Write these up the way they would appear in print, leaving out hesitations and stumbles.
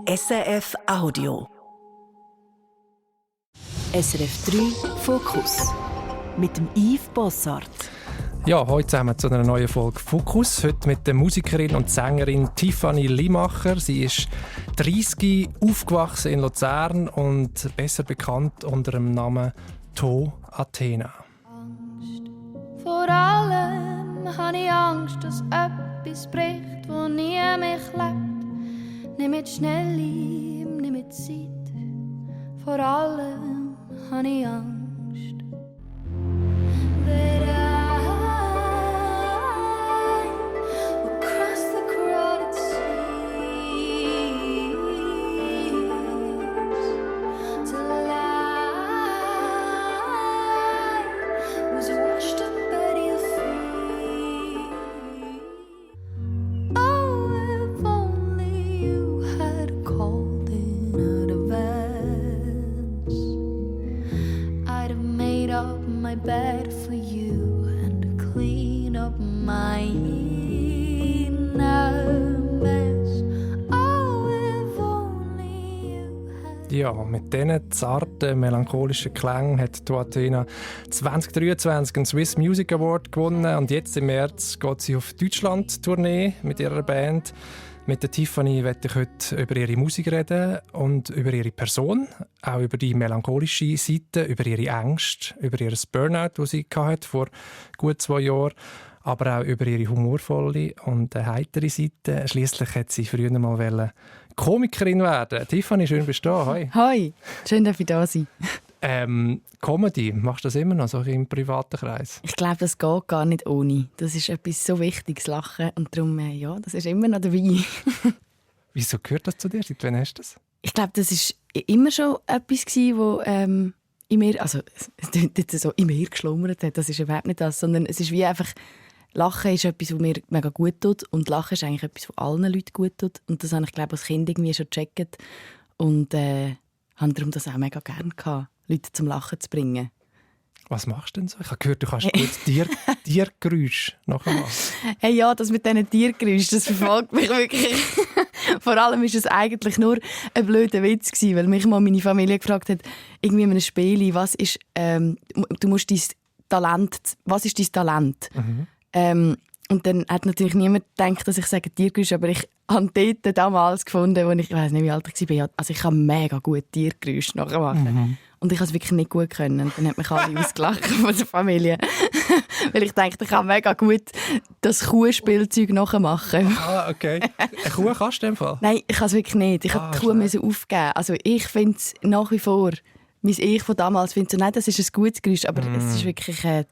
SRF Audio. SRF 3 Fokus mit dem Yves Bossart. Ja, heute zusammen zu einer neuen Folge Fokus. Heute mit der Musikerin und Sängerin Tiffany Limacher. Sie ist 30, aufgewachsen in Luzern und besser bekannt unter dem Namen To Athena. Angst. Vor allem habe ich Angst, dass etwas bricht, wo nie mich lebt. Nicht mit Schnelle, nicht mit Zeit. Vor allem habe ich Angst. That I will cross the crowded seas till I was washed up at your feet. Oh, if only you had called in advance, I'd have made up my bed for you and clean up my inner mess. Oh, if only you had. Ja, mit diesen zarten, melancholischen Klängen hat To Athena 2023 einen Swiss Music Award gewonnen und jetzt im März geht sie auf Deutschland-Tournee mit ihrer Band. Mit der Tiffany möchte ich heute über ihre Musik reden und über ihre Person, auch über die melancholische Seite, über ihre Ängste, über ihr Burnout, das sie hatte vor gut 2 Jahren, aber auch über ihre humorvolle und heitere Seite. Schliesslich hat sie früher mal Komikerin werden. Tiffany, schön bist du da. Hoi. Hoi, schön, dass ich da sein. Comedy, machst du das immer noch so im privaten Kreis? Ich glaube, das geht gar nicht ohne. Das ist etwas so Wichtiges, Lachen. Und darum, ja, das ist immer noch dabei. Wieso gehört das zu dir? Seit wann hast du das? Ich glaube, das war immer schon etwas, wo in mir, also es klingt jetzt so in mir geschlummert hat. Das ist überhaupt nicht das, sondern es ist wie einfach, Lachen ist etwas, was mir mega gut tut. Und Lachen ist eigentlich etwas, was allen Leuten gut tut. Und das habe ich, glaube ich, als Kind irgendwie schon gecheckt. Und habe darum das auch mega gerne gehabt, Leute zum Lachen zu bringen. Was machst du denn so? Ich habe gehört, du kannst gut Tiergeräusche nachher machen. Hey, ja, das mit diesen Tiergeräuschen, das verfolgt mich wirklich. Vor allem war es eigentlich nur ein blöder Witz gewesen, weil mich mal meine Familie gefragt hat, irgendwie in einem Spiel, was ist dein Talent? Und dann hat natürlich niemand gedacht, dass ich sage Tiergeräusche, aber ich habe dort damals gefunden, als ich weiß nicht, wie alt ich war, also ich kann mega gut Tiergeräusche nachmachen. Mhm. Und ich konnte es wirklich nicht gut können. Und dann hat mich alle ausgelacht von der Familie. Weil ich dachte, ich kann mega gut das Kuhspielzeug nachmachen. Ah, okay. Eine Kuh kannst du in dem Fall? Nein, ich kann es wirklich nicht. Ich musste die Kuh aufgeben. Also ich finde es nach wie vor, mein Ich von damals findet so, nein, das ist ein gutes Geräusch, aber es ist wirklich die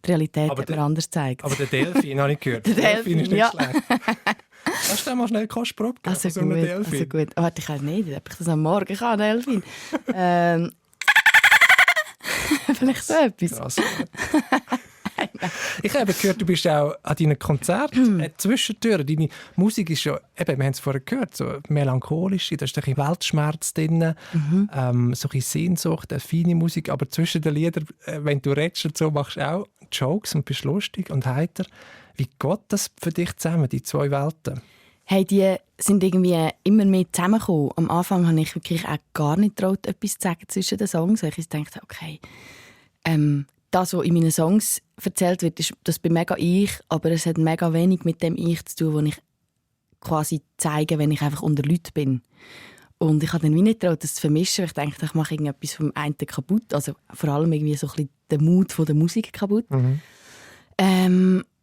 Realität, die mir anders zeigt. Aber der Delfin habe ich gehört. Der Delfin ist nicht ja. schlecht. Hast du mal schnell Kostprobe gegeben? Also gut. Oh, warte, ich weiß nicht, ob ich das am Morgen kann, Delfin. Vielleicht so etwas. Krass. Ich habe gehört, du bist auch an deinen Konzerten zwischendurch. Deine Musik ist ja, eben, wir haben es vorher gehört, so melancholisch, da ist ein bisschen Weltschmerz drin, so ein bisschen Sehnsucht, eine feine Musik, aber zwischen den Liedern, wenn du redest und so, machst du auch Jokes und bist lustig und heiter. Wie geht das für dich zusammen, die zwei Welten? Hey, die sind irgendwie immer mehr zusammengekommen. Am Anfang habe ich wirklich auch gar nicht getraut, etwas zu sagen zwischen den Songs. Ich dachte, okay, das, was in meinen Songs erzählt wird, das bin mega ich, aber es hat mega wenig mit dem Ich zu tun, das ich quasi zeige, wenn ich einfach unter Leuten bin. Und ich habe dann wie nicht getraut, das zu vermischen, weil ich dachte, ich mache irgendetwas vom einen kaputt, also vor allem irgendwie so ein bisschen den Mut von der Musik kaputt. Mhm.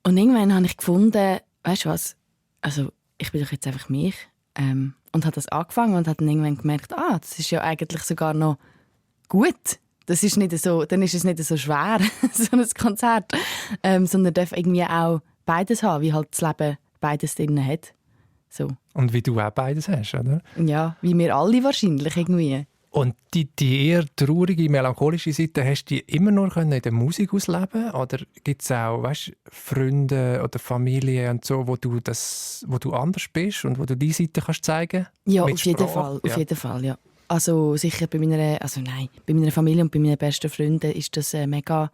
Und irgendwann habe ich gefunden, weißt du was, also ich bin doch jetzt einfach mich. Und habe das angefangen und habe dann irgendwann gemerkt, das ist ja eigentlich sogar noch gut. Das ist nicht so, dann ist es nicht so schwer, so ein Konzert. Sondern darf irgendwie auch beides haben, wie halt das Leben beides drin hat. So. Und wie du auch beides hast, oder? Ja, wie wir alle wahrscheinlich irgendwie. Und die eher traurige, melancholische Seite, hast du die immer nur in der Musik ausleben? Oder gibt es auch, weißt, Freunde oder Familie und so, wo du anders bist und wo du diese Seite kannst zeigen? Ja, auf jeden Fall, ja. Also sicher bei meiner Familie und bei meinen besten Freunden ist das mega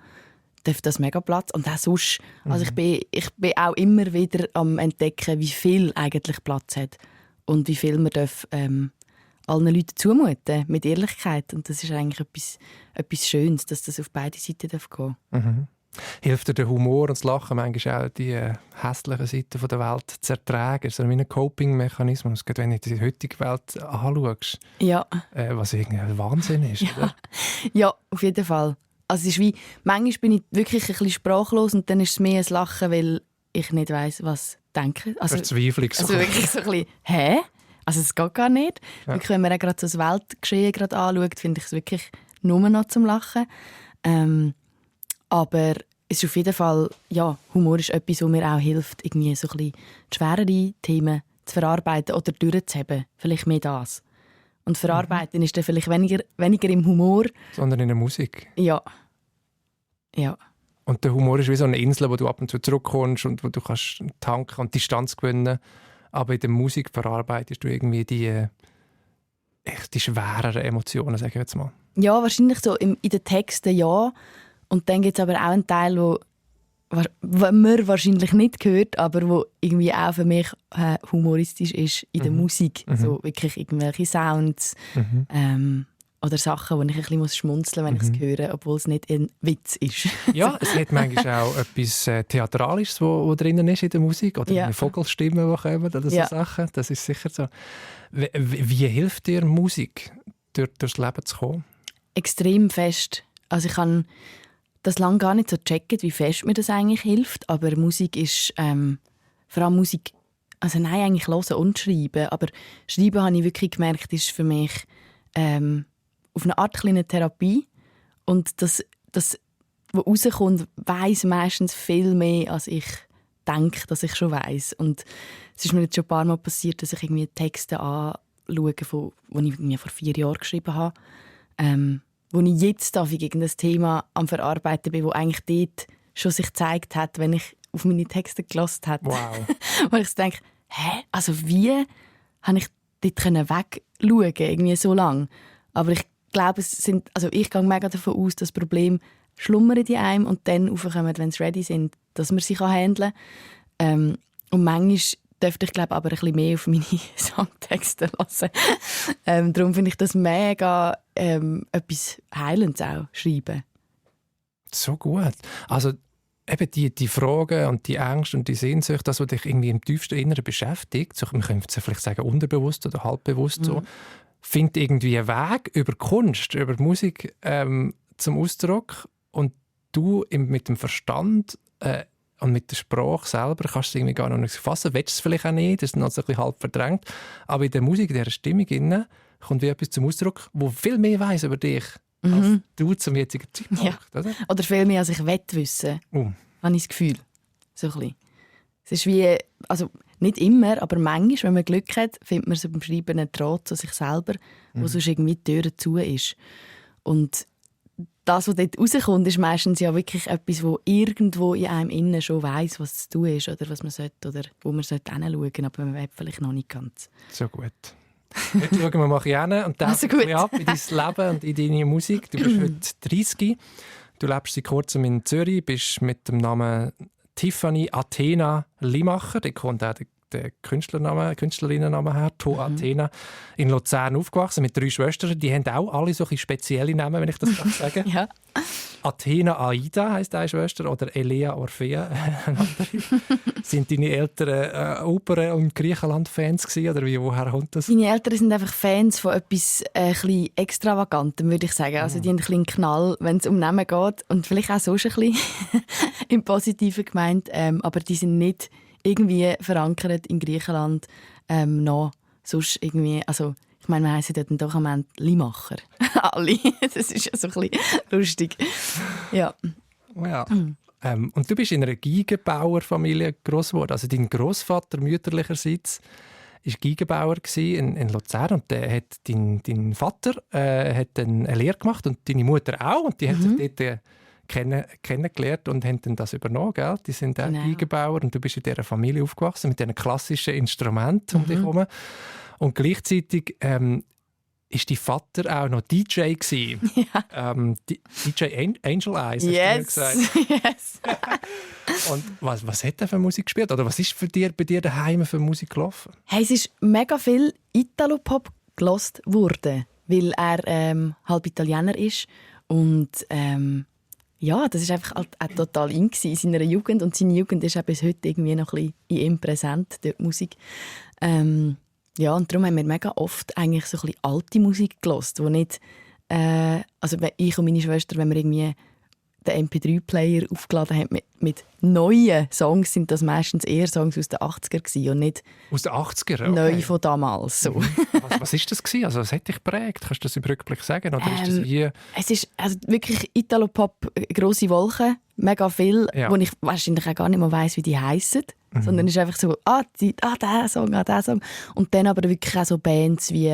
Platz. Und auch sonst, also ich bin auch immer wieder am entdecken, wie viel eigentlich Platz hat und wie viel man darf allen Leuten zumuten, mit Ehrlichkeit. Und das ist eigentlich etwas Schönes, dass das auf beide Seiten gehen darf. Mhm. Hilft dir der Humor und das Lachen manchmal auch, die hässlichen Seiten der Welt zu ertragen? Ist das wie ein Coping-Mechanismus, gerade wenn du die heutige Welt anschaust? Ja. Was irgendwie ein Wahnsinn ist, oder? Ja, auf jeden Fall. Also es ist wie, manchmal bin ich wirklich ein bisschen sprachlos und dann ist es mehr ein Lachen, weil ich nicht weiss, was denken. Also Verzweiflung. Also wirklich so ein bisschen, hä? Also es geht gar nicht. Ja. Wirklich, wenn man auch gerade so das Weltgeschehen gerade anschaut, finde ich es wirklich nur noch zum Lachen. Aber es ist auf jeden Fall, ja, Humor ist etwas, was mir auch hilft, irgendwie so ein bisschen die schwereren Themen zu verarbeiten oder durchzuheben. Vielleicht mehr das. Und verarbeiten ist dann vielleicht weniger im Humor. Sondern in der Musik. Ja. Ja. Und der Humor ist wie so eine Insel, wo du ab und zu zurückkommst und wo du kannst tanken und Distanz gewinnen. Aber in der Musik verarbeitest du irgendwie die schwereren Emotionen, sage ich jetzt mal. Ja, wahrscheinlich so in den Texten ja. Und dann gibt es aber auch einen Teil, wo man wahrscheinlich nicht hört, aber wo irgendwie auch für mich humoristisch ist in der Musik. So wirklich irgendwelche Sounds oder Sachen, wo ich ein bisschen schmunzeln muss, wenn ich es höre, obwohl es nicht ein Witz ist. Ja, es hat manchmal auch etwas Theatralisches, wo drinnen ist in der Musik. Oder eine Vogelstimme, die kommen oder so Sachen. Das ist sicher so. Wie hilft dir Musik, durchs Leben zu kommen? Extrem fest. Also ich habe das lange gar nicht so gecheckt, wie fest mir das eigentlich hilft. Aber Musik ist vor allem Musik, also nein, eigentlich hören und schreiben. Aber schreiben, habe ich wirklich gemerkt, ist für mich auf eine Art kleine Therapie. Und das was rauskommt, weiss meistens viel mehr, als ich denke, dass ich schon weiss. Und es ist mir jetzt schon ein paar Mal passiert, dass ich irgendwie Texte anschaue, die ich mir vor 4 Jahren geschrieben habe. Wo ich jetzt gegen das Thema am Verarbeiten bin, wo eigentlich dort schon sich gezeigt hat, wenn ich auf meine Texte gehört habe. Wow. Wo ich denke, also wie habe ich dort wegschauen, irgendwie so lange? Aber ich glaube, ich gehe mega davon aus, dass Probleme schlummern in einem und dann raufkommen, wenn sie ready sind, dass man sie handeln kann. Und manchmal dürfte ich glaube aber ein bisschen mehr auf meine Songtexte hören. Darum finde ich das mega etwas Heilendes auch, schreiben. So gut. Also eben die Fragen und die Ängste und die Sehnsucht, das, was dich irgendwie im tiefsten Inneren beschäftigt, so, man könnte vielleicht sagen unterbewusst oder halbbewusst so, findet irgendwie einen Weg über Kunst, über Musik zum Ausdruck und du mit dem Verstand und mit der Sprache selber kannst du es irgendwie gar noch nicht fassen, willst du es vielleicht auch nicht, das ist noch so ein bisschen halb verdrängt, aber in der Musik, in dieser Stimmung innen, kommt wie etwas zum Ausdruck, wo viel mehr weiss über dich, als du zum jetzigen Zeitpunkt. Ja. Oder viel mehr, als ich wissen will, habe ich das Gefühl. So ein bisschen. Es ist wie, also nicht immer, aber manchmal, wenn man Glück hat, findet man so beim Schreiben einen Draht zu sich selber, wo sonst irgendwie die Tür zu ist. Und das, was dort rauskommt, ist meistens ja wirklich etwas, wo irgendwo in einem innen schon weiss, was zu tun ist oder was man sollte, oder wo man hinschauen sollte, aber man weiß vielleicht noch nicht ganz. So gut. Jetzt schauen wir mal hin und tauchen ab in dein Leben und in deine Musik. Du bist heute 30. Du lebst seit kurzem in Zürich, bist mit dem Namen Tiffany Athena Limacher. Da kommt auch der Künstlerinnennamen her, To Athena, in Luzern aufgewachsen mit 3 Schwestern. Die haben auch alle so spezielle Namen, wenn ich das sagen darf. Ja. Athena Aida heisst eine Schwester oder Elea Orphea eine andere. Sind deine Eltern Opern- und Griechenland-Fans gewesen, oder woher kommt das? Meine Eltern sind einfach Fans von etwas etwas Extravagantem, würde ich sagen. Also die haben ein bisschen Knall, wenn es um Namen geht und vielleicht auch sonst ein bisschen im Positiven gemeint, aber die sind nicht irgendwie verankert in Griechenland noch sonst irgendwie, also ich meine, wir heissen dort doch am Ende Limacher. Alle. Das ist ja so ein bisschen lustig. Ja. Ja. Und du bist in einer Geigenbauerfamilie gross geworden. Also dein Grossvater mütterlicherseits war Geigenbauer in Luzern und dein Vater hat dann eine Lehre gemacht und deine Mutter auch und die hat sich dort kennengelernt und haben dann das übernommen, gell? Die sind auch Geigenbauer und du bist in dieser Familie aufgewachsen mit diesen klassischen Instrumenten um dich herum. Und gleichzeitig ist dein Vater auch noch DJ gsi. Ja. DJ Angel Eyes, hast du gesagt. Yes. Und was hat er für Musik gespielt? Oder was ist bei dir daheim für Musik gelaufen? Hey, es ist mega viel Italo-Pop gelost wurde, weil er halb Italiener ist und ja, das war einfach auch total in seiner Jugend und seine Jugend ist auch bis heute irgendwie noch ein bisschen in ihm präsent, die Musik. Ja, und darum haben wir mega oft eigentlich so ein bisschen alte Musik gehört, wo nicht, also ich und meine Schwester, wenn wir irgendwie den MP3-Player aufgeladen haben mit neuen Songs, sind das meistens eher Songs aus den 80er gewesen und nicht aus den 80er? Okay. Neu von damals. So. Was ist das gewesen? Also, was hat dich geprägt? Kannst du das im Rückblick sagen? Oder ist das hier? Es ist also wirklich Italo-Pop, grosse Wolken, mega viel, wo ich wahrscheinlich auch gar nicht mehr weiss, wie die heissen. Sondern es ist einfach so, der Song. Und dann aber wirklich auch so Bands wie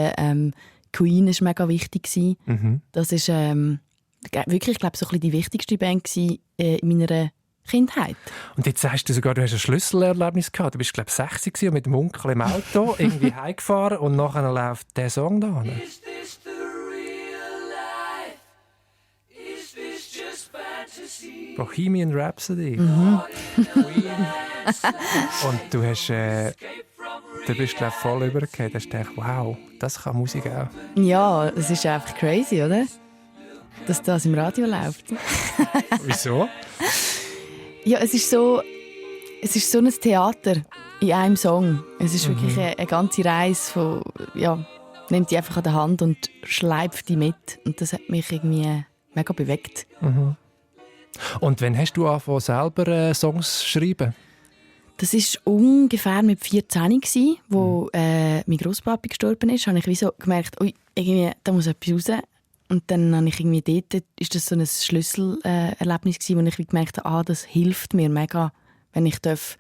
Queen war mega wichtig gewesen. Das ist wirklich, ich glaube, so ein bisschen die wichtigste Band gewesen, in meiner Kindheit. Und jetzt sagst du sogar, du hast ein Schlüsselerlebnis gehabt. Du bist, glaube ich, 60 gewesen und mit dem Onkel im Auto irgendwie heimgefahren und nachher läuft der Song da. Is this the real life? Is this just fantasy? Bohemian Rhapsody. Und du hast... Du bist, glaube ich, voll übergekommen. Du hast gedacht, wow, das kann Musik auch. Ja, es ist einfach crazy, oder? Dass das im Radio läuft. Wieso? Ja, es ist so ein Theater in einem Song. Es ist wirklich eine ganze Reise von, ja, nimmt die einfach an der Hand und schleift die mit. Und das hat mich irgendwie mega bewegt. Und wann hast du angefangen, selber Songs zu schreiben? Das war ungefähr mit 14 gsi, wo mein Grosspapi gestorben ist. Habe ich wie so gemerkt, ui, irgendwie, da muss etwas raus. Und dann habe ich irgendwie dort, ist das so ein Schlüsselerlebnis gewesen, wo ich gemerkt habe, das hilft mir mega, wenn ich das,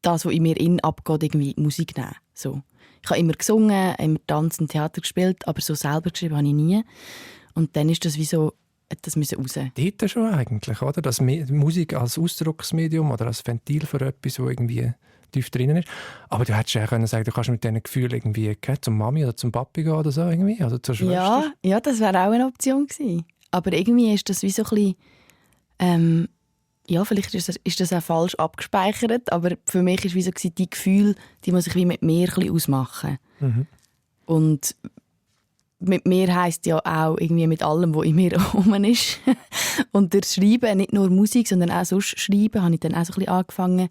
was in mir abgeht, irgendwie Musik nehmen. So. Ich habe immer gesungen, immer Tanz und Theater gespielt, aber so selber geschrieben habe ich nie. Und dann ist das wie so, das müssen raus. Dort schon eigentlich, oder? Dass Musik als Ausdrucksmedium oder als Ventil für etwas, das irgendwie tief drinnen ist. Aber du hättest ja können sagen, du kannst mit diesen Gefühlen irgendwie zum Mami oder zum Papi gehen oder so irgendwie, also zur Schwester. Ja, das wäre auch eine Option gewesen. Aber irgendwie ist das wie so ein bisschen, ja, vielleicht ist das auch falsch abgespeichert, aber für mich war es wie so die Gefühle, die muss ich wie mit mir ein bisschen ausmachen. Und mit mir heisst ja auch irgendwie mit allem, was in mir herum ist. Und durch Schreiben, nicht nur Musik, sondern auch sonst Schreiben, habe ich dann auch so ein bisschen angefangen.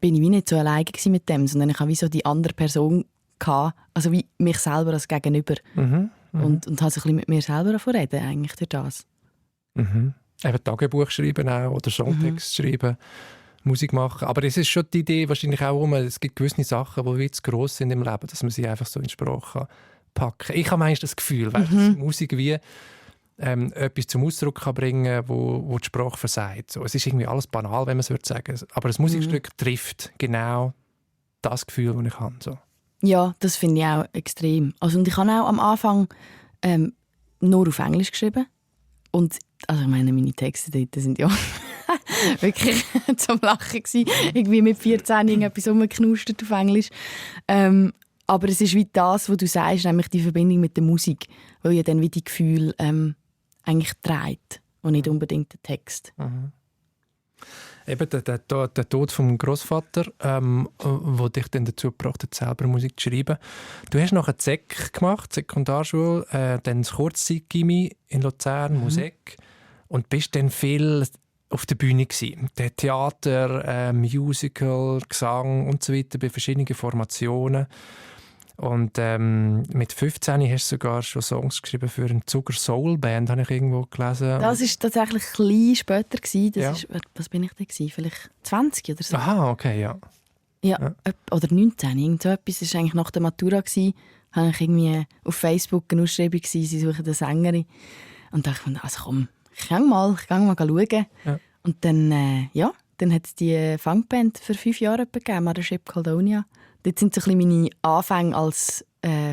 Bin ich wie nicht so alleine mit dem, sondern ich habe wie so die andere Person gehabt, also wie mich selber als Gegenüber. Und habe so ein bisschen mit mir selber davon reden, eigentlich durch das. Eben Tagebuch schreiben auch, oder Songtext schreiben, Musik machen. Aber es ist schon die Idee wahrscheinlich auch, es gibt gewisse Sachen, die wie zu gross sind im Leben, dass man sie einfach so in Sprache packen kann. Ich habe manchmal das Gefühl, dass Musik wie etwas zum Ausdruck kann bringen, wo die Sprache versagt. So, es ist irgendwie alles banal, wenn man es sagen würde. Aber das Musikstück trifft genau das Gefühl, das ich habe. So. Ja, das finde ich auch extrem. Also, und ich habe auch am Anfang nur auf Englisch geschrieben. Und also ich meine, meine Texte dort sind ja wirklich zum Lachen gewesen. Irgendwie mit 14 irgendetwas rumgeknustert auf Englisch. Aber es ist wie das, was du sagst, nämlich die Verbindung mit der Musik, weil ja dann wie die Gefühle eigentlich trägt und nicht unbedingt der Text. Eben der Tod vom Grossvater, der dich dann dazu gebracht hat, selber Musik zu schreiben. Du hast nachher ZEC gemacht, Sekundarschule, dann das Kurzzeit-Gymi in Luzern, Musik, und bist dann viel auf der Bühne gewesen. Theater, Musical, Gesang und so weiter, bei verschiedenen Formationen. Und mit 15 hast du sogar schon Songs geschrieben für eine Zucker-Soul-Band, habe ich irgendwo gelesen. Das war tatsächlich ein bisschen später. Das ist, was bin ich da gewesen? Vielleicht 20 oder so. Aha, okay, ja. Ja. Oder 19, irgend so etwas. Das war eigentlich nach der Matura. Habe ich irgendwie auf Facebook eine Ausschreibung gesehen, sie suchen eine Sängerin. Und dachte ich, also komm, ich gehe mal schauen. Ja. Und dann, dann hat es die Funkband für 5 Jahre gegeben, Mothership Caledonia. Dort sind so ein bisschen meine Anfänge als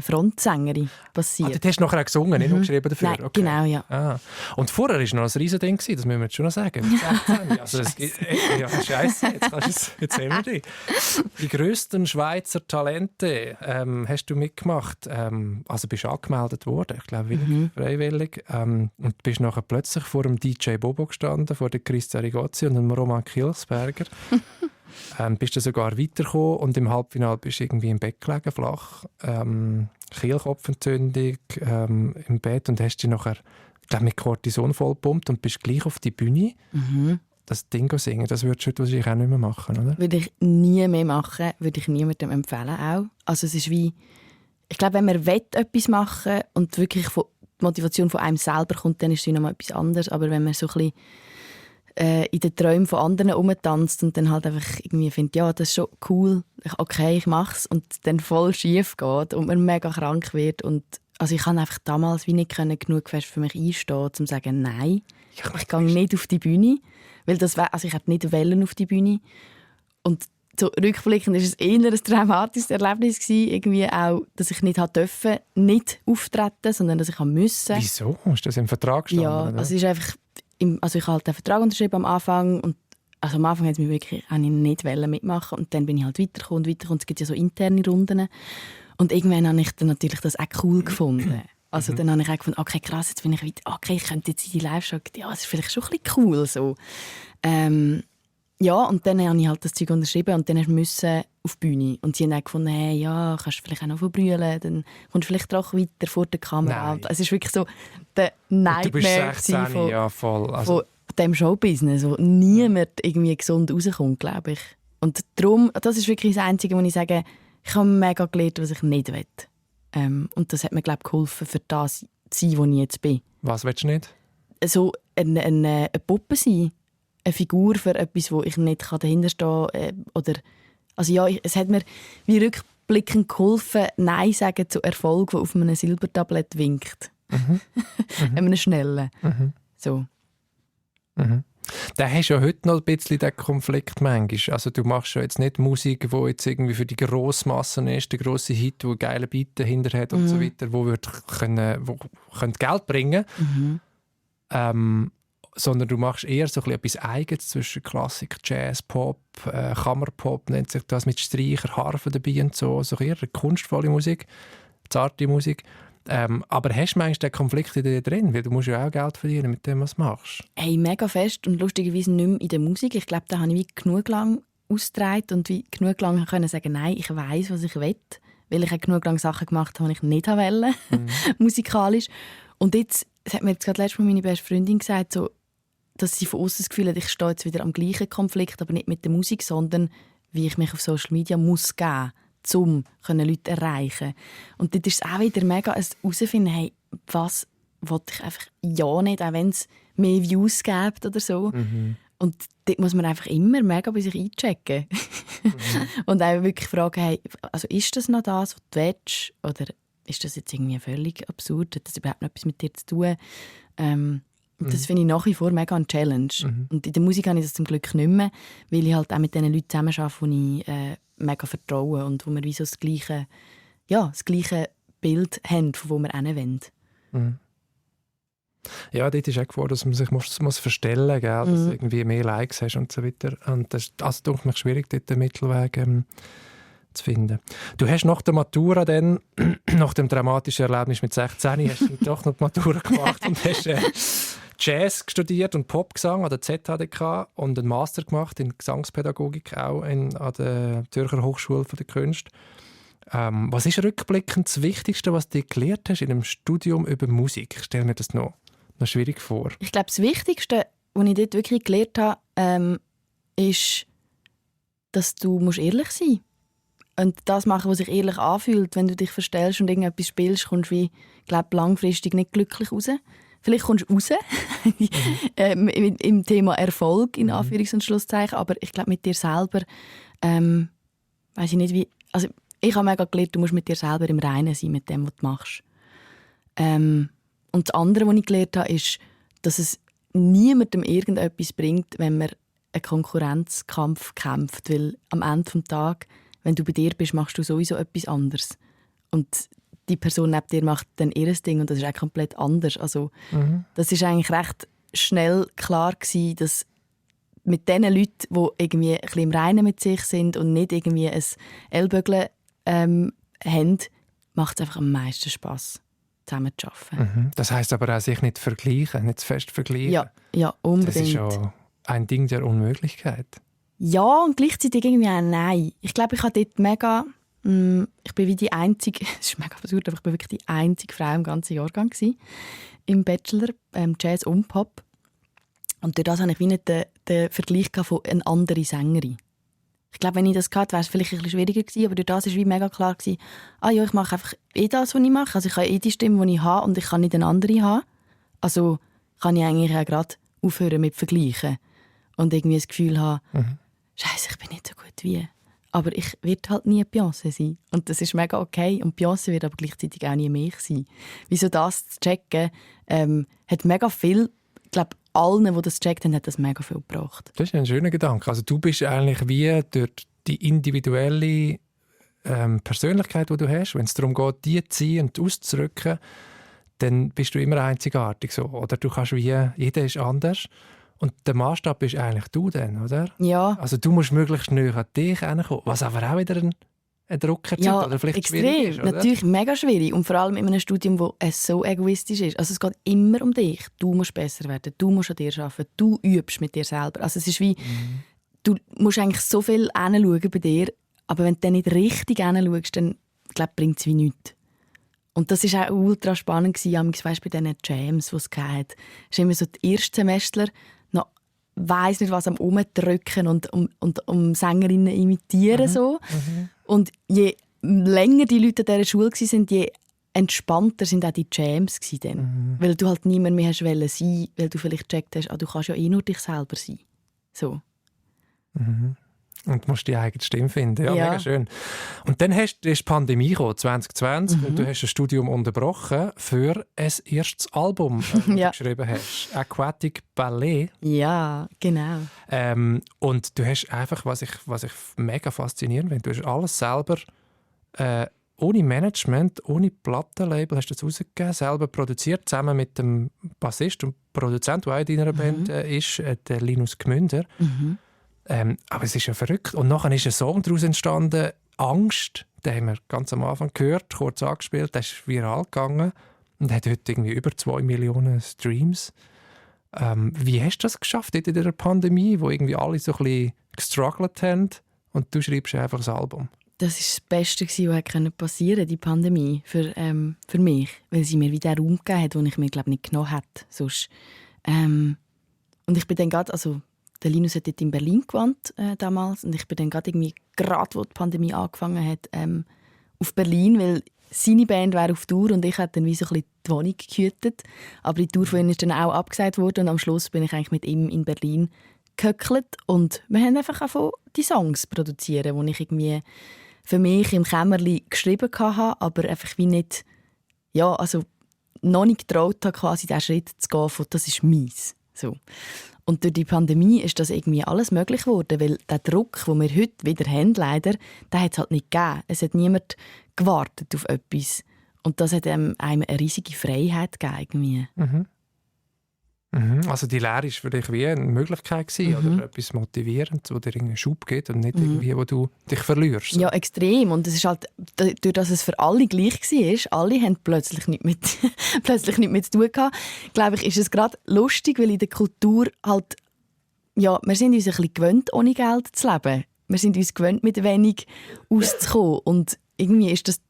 Frontsängerin passiert. Du hast nachher auch gesungen, nicht nur geschrieben dafür? Nein, okay. Genau, ja. Ah. Und vorher war noch ein Riesending, das müssen wir jetzt schon noch sagen. Mit 16. Also Scheiße, jetzt sehen wir dich. Die grössten Schweizer Talente hast du mitgemacht. Also bist du angemeldet worden, ich glaube, freiwillig. Und bist nachher plötzlich vor dem DJ Bobo gestanden, vor der Christa Rigozzi und dem Roman Kilsberger. Bist du sogar weitergekommen und im Halbfinale bist du irgendwie im Bett gelegen, flach. Kehlkopfentzündung im Bett und hast dich nachher mit Cortison vollgepumpt und bist gleich auf die Bühne. Das Ding singen, das würdest du heute wahrscheinlich auch nicht mehr machen, oder? Würde ich nie mehr machen, würde ich niemandem empfehlen auch. Also es ist wie, ich glaube, wenn man etwas machen will und wirklich die Motivation von einem selber kommt, dann ist es nochmal etwas anderes. Aber wenn man so ein bisschen in den Träumen von anderen rumtanzt und dann halt einfach irgendwie findet, ja, das ist schon cool, okay, ich mache es und dann voll schief geht und man mega krank wird. Und also ich kann einfach damals wie nicht genug fest für mich einstehen, um zu sagen, nein, ich gehe nicht auf die Bühne. Weil das also ich hätte nicht wollen auf die Bühne. Und so rückblickend war es eher ein dramatisches Erlebnis gewesen, irgendwie auch, dass ich nicht durfte, nicht auftreten, sondern dass ich musste. Wieso? Ist das im Vertrag gestanden? Ja, oder? also, es ist einfach, also ich habe halt den Vertrag unterschrieben am Anfang und also am Anfang wollte ich wirklich nicht mitmachen und dann bin ich halt weitergekommen. Es gibt ja so interne Runden und irgendwann habe ich dann natürlich das auch cool gefunden. Also dann habe ich auch gefunden, okay, krass, jetzt bin ich weiter, okay, ich könnte jetzt in die Live-Show, ja, das ist vielleicht schon ein bisschen cool. So. Ja, und dann habe ich halt das Zeug unterschrieben und dann musste ich auf die Bühne. Und sie haben auch gefunden, hey, ja, kannst du vielleicht auch noch verbrüllen, dann kommst du vielleicht auch weiter vor der Kamera. Nein. Es ist wirklich so der Nightmare du bist 16, ja, voll. Also, von dem Showbusiness, wo niemand irgendwie gesund rauskommt, glaube ich. Und darum, das ist wirklich das Einzige, wo ich sage, ich habe mega gelernt, was ich nicht will. Und das hat mir, glaube ich, geholfen, für das zu sein, wo ich jetzt bin. was willst du nicht? So eine Puppe sein. Eine Figur für etwas, wo ich nicht dahinterstehen kann. Oder, also ja, es hat mir wie rückblickend geholfen, Nein sagen zu Erfolg, der auf einem Silbertablett winkt. Einem schnellen. So. Da hast du ja heute noch ein bisschen den Konflikt manchmal. Also du machst ja jetzt nicht Musik, die jetzt irgendwie für die grosse Masse ist, der grosse Hit, der geile Beat dahinter hat und so weiter, wo Geld bringen können. Sondern du machst eher so etwas Eigenes zwischen Klassik, Jazz, Pop, Kammerpop, nennt sich das, mit Streicher, Harfe dabei und so. So eher kunstvolle Musik, zarte Musik. Aber hast du manchmal den Konflikt in dir drin? Weil du musst ja auch Geld verdienen mit dem, was du machst. Hey, mega fest und lustigerweise nicht mehr in der Musik. Ich glaube, da habe ich wie genug lang ausgetragen und wie genug lang können sagen, nein, ich weiss, was ich will. Weil ich genug lang Sachen gemacht habe, die ich nicht wollte, musikalisch. Und jetzt, das hat mir jetzt gerade letztes Mal meine beste Freundin gesagt, so, dass sie von außen das Gefühl hat, ich stehe jetzt wieder am gleichen Konflikt, aber nicht mit der Musik, sondern wie ich mich auf Social Media muss geben, um Leute erreichen. Und dort ist es auch wieder mega ein herausfinden, hey, was will ich einfach ja nicht, auch wenn es mehr Views gibt oder so. Und dort muss man einfach immer mega bei sich einchecken. Und auch wirklich fragen, hey, also ist das noch das, was du willst? Oder ist das jetzt irgendwie völlig absurd? Hat das überhaupt noch etwas mit dir zu tun? Das finde ich nach wie vor mega eine Challenge. Und in der Musik habe ich das zum Glück nicht mehr, weil ich halt auch mit den Leuten zusammenarbeite, die ich mega vertraue und wo wir wie so das gleiche Bild haben, von wo wir hinwollen. Ja, dort ist auch geworden, dass man sich muss verstellen muss, dass du irgendwie mehr Likes hast und so weiter. Und das ist denke ich, schwierig, dort den Mittelweg zu finden. Du hast nach der Matura dann, nach dem dramatischen Erlebnis mit 16, hast du doch noch die Matura gemacht und hast Jazz studiert und Popgesang an der ZHDK und einen Master gemacht in Gesangspädagogik auch an der Zürcher Hochschule der Künste. Was ist rückblickend das Wichtigste, was du gelernt hast in einem Studium über Musik? Ich stelle mir das noch schwierig vor. Ich glaube, das Wichtigste, was ich dort wirklich gelernt habe, ist, dass du ehrlich sein musst. Und das machen, was sich ehrlich anfühlt. Wenn du dich verstellst und irgendetwas spielst, kommst du langfristig nicht glücklich raus. Vielleicht kommst du raus im Thema Erfolg, in Anführungs- und Schlusszeichen. Aber ich glaube, mit dir selber, weiss ich nicht, wie. Also, ich habe mega gelernt, du musst mit dir selber im Reinen sein, mit dem, was du machst. Und das andere, was ich gelernt habe, ist, dass es niemandem irgendetwas bringt, wenn man einen Konkurrenzkampf kämpft. Weil am Ende des Tages, wenn du bei dir bist, machst du sowieso etwas anderes. Und die Person neben dir macht dann ihr Ding und das ist auch komplett anders. Also, das ist eigentlich recht schnell klar gewesen, dass mit den Leuten, die irgendwie ein bisschen im Reinen mit sich sind und nicht irgendwie ein Ellbögeln haben, macht es einfach am meisten Spass, zusammen zu arbeiten. Das heisst aber auch, sich nicht vergleichen, nicht zu fest vergleichen. Ja, unbedingt. Das ist ja ein Ding der Unmöglichkeit. Ja, und gleichzeitig irgendwie auch nein. Ich glaube, ich habe dort mega Ich bin wie die einzige, es ist mega absurd, aber ich bin wirklich die einzige Frau im ganzen Jahrgang gewesen, im Bachelor, Jazz und Pop. Und durch das hatte ich wie nicht den Vergleich von einer anderen Sängerin. Ich glaube, wenn ich das gehabt hätte, wäre es vielleicht ein bisschen schwieriger gewesen, aber durch das war wie mega klar gewesen, ich mache einfach das, was ich mache. Also ich habe die Stimme, die ich habe, und ich kann nicht eine andere haben. Also kann ich eigentlich auch gerade aufhören mit Vergleichen und irgendwie das Gefühl haben, Scheiße, ich bin nicht so gut wie. Aber ich werde halt nie Beyoncé sein. Und das ist mega okay. Und Beyoncé wird aber gleichzeitig auch nie mich sein. Wieso das zu checken, hat mega viel, ich glaube, allen, die das gecheckt haben, hat das mega viel gebracht. Das ist ein schöner Gedanke. Also du bist eigentlich wie durch die individuelle Persönlichkeit, die du hast, wenn es darum geht, die zu ziehen und auszurücken, dann bist du immer einzigartig. So. Oder du kannst jeder ist anders. Und der Maßstab bist eigentlich du dann, oder? Ja. Also du musst möglichst näher an dich herankommen, was aber auch wieder ein Druck erzeugt, Ja, oder vielleicht extrem. schwierig ist, oder? Natürlich mega schwierig. Und vor allem in einem Studium, wo es so egoistisch ist. Also es geht immer um dich. Du musst besser werden, du musst an dir arbeiten, du übst mit dir selber. Also es ist wie, du musst eigentlich so viel hinschauen bei dir, aber wenn du dann nicht richtig hinschaust, dann bringt es wie nichts. Und das war auch ultra spannend, weißt, bei diesen Jams, die es gab. Es ist immer so die Erstsemestler, noch weiss nicht was am Umdrücken und um Sängerinnen imitieren. So. Und je länger die Leute an dieser Schule waren, je entspannter sind auch die Jams dann. Weil du halt niemand mehr hast wollen sein, weil du vielleicht gecheckt hast, du kannst ja nur dich selber sein. So. Und musst die eigene Stimme finden. Ja, Ja. mega schön. Und dann ist die Pandemie gekommen, 2020, und du hast das Studium unterbrochen für ein erstes Album, das du Ja. geschrieben hast. Aquatic Ballet. Ja, genau. Und du hast einfach, was ich mega faszinierend finde, du hast alles selber, ohne Management, ohne Plattenlabel, hast du das rausgegeben, selber produziert, zusammen mit dem Bassist und Produzent, der auch in deiner Band ist, der Linus Gmünder. Aber es ist ja verrückt. Und nachher ist ein Song daraus entstanden, «Angst», den haben wir ganz am Anfang gehört, kurz angespielt, der ist viral gegangen und hat heute irgendwie über 2 Millionen Streams. Wie hast du das geschafft in der Pandemie, wo irgendwie alle so ein bisschen gestruggelt haben und du schreibst einfach das Album? Das war das Beste, was passieren konnte, die Pandemie, für mich. Weil sie mir wieder Raum gegeben hat, den ich mir, glaube ich, nicht genommen hätte. Sonst, und ich bin dann gerade, also der Linus hat dort in Berlin gewohnt damals, und ich bin dann gerade, wo die Pandemie angefangen hat, auf Berlin, weil seine Band wäre auf Tour und ich hatte dann wie so ein bisschen die Wohnung gehütet. Aber die Tour von ihm ist dann auch abgesagt worden und am Schluss bin ich eigentlich mit ihm in Berlin gehöckelt und wir haben einfach angefangen, die Songs zu produzieren, die ich irgendwie für mich im Kämmerlein geschrieben hatte, aber einfach wie nicht, also noch nicht getraut habe, quasi diesen Schritt zu gehen von «das ist meins». So. Und durch die Pandemie ist das irgendwie alles möglich geworden, weil der Druck, den wir heute wieder haben, leider, den hat es halt nicht gegeben. Es hat niemand gewartet auf etwas. Und das hat einem eine riesige Freiheit gegeben. Also die Lehre war für dich wie eine Möglichkeit gewesen, oder etwas Motivierendes, wo dir einen Schub gibt und nicht irgendwie, wo du dich verlierst. Ja, extrem. Und es ist halt, durch dass es für alle gleich war, alle haben plötzlich nicht mit zu tun gehabt, glaube ich, ist es gerade lustig, weil in der Kultur halt, wir sind uns ein bisschen gewöhnt, ohne Geld zu leben. Wir sind uns gewöhnt, mit wenig auszukommen. Und irgendwie ist das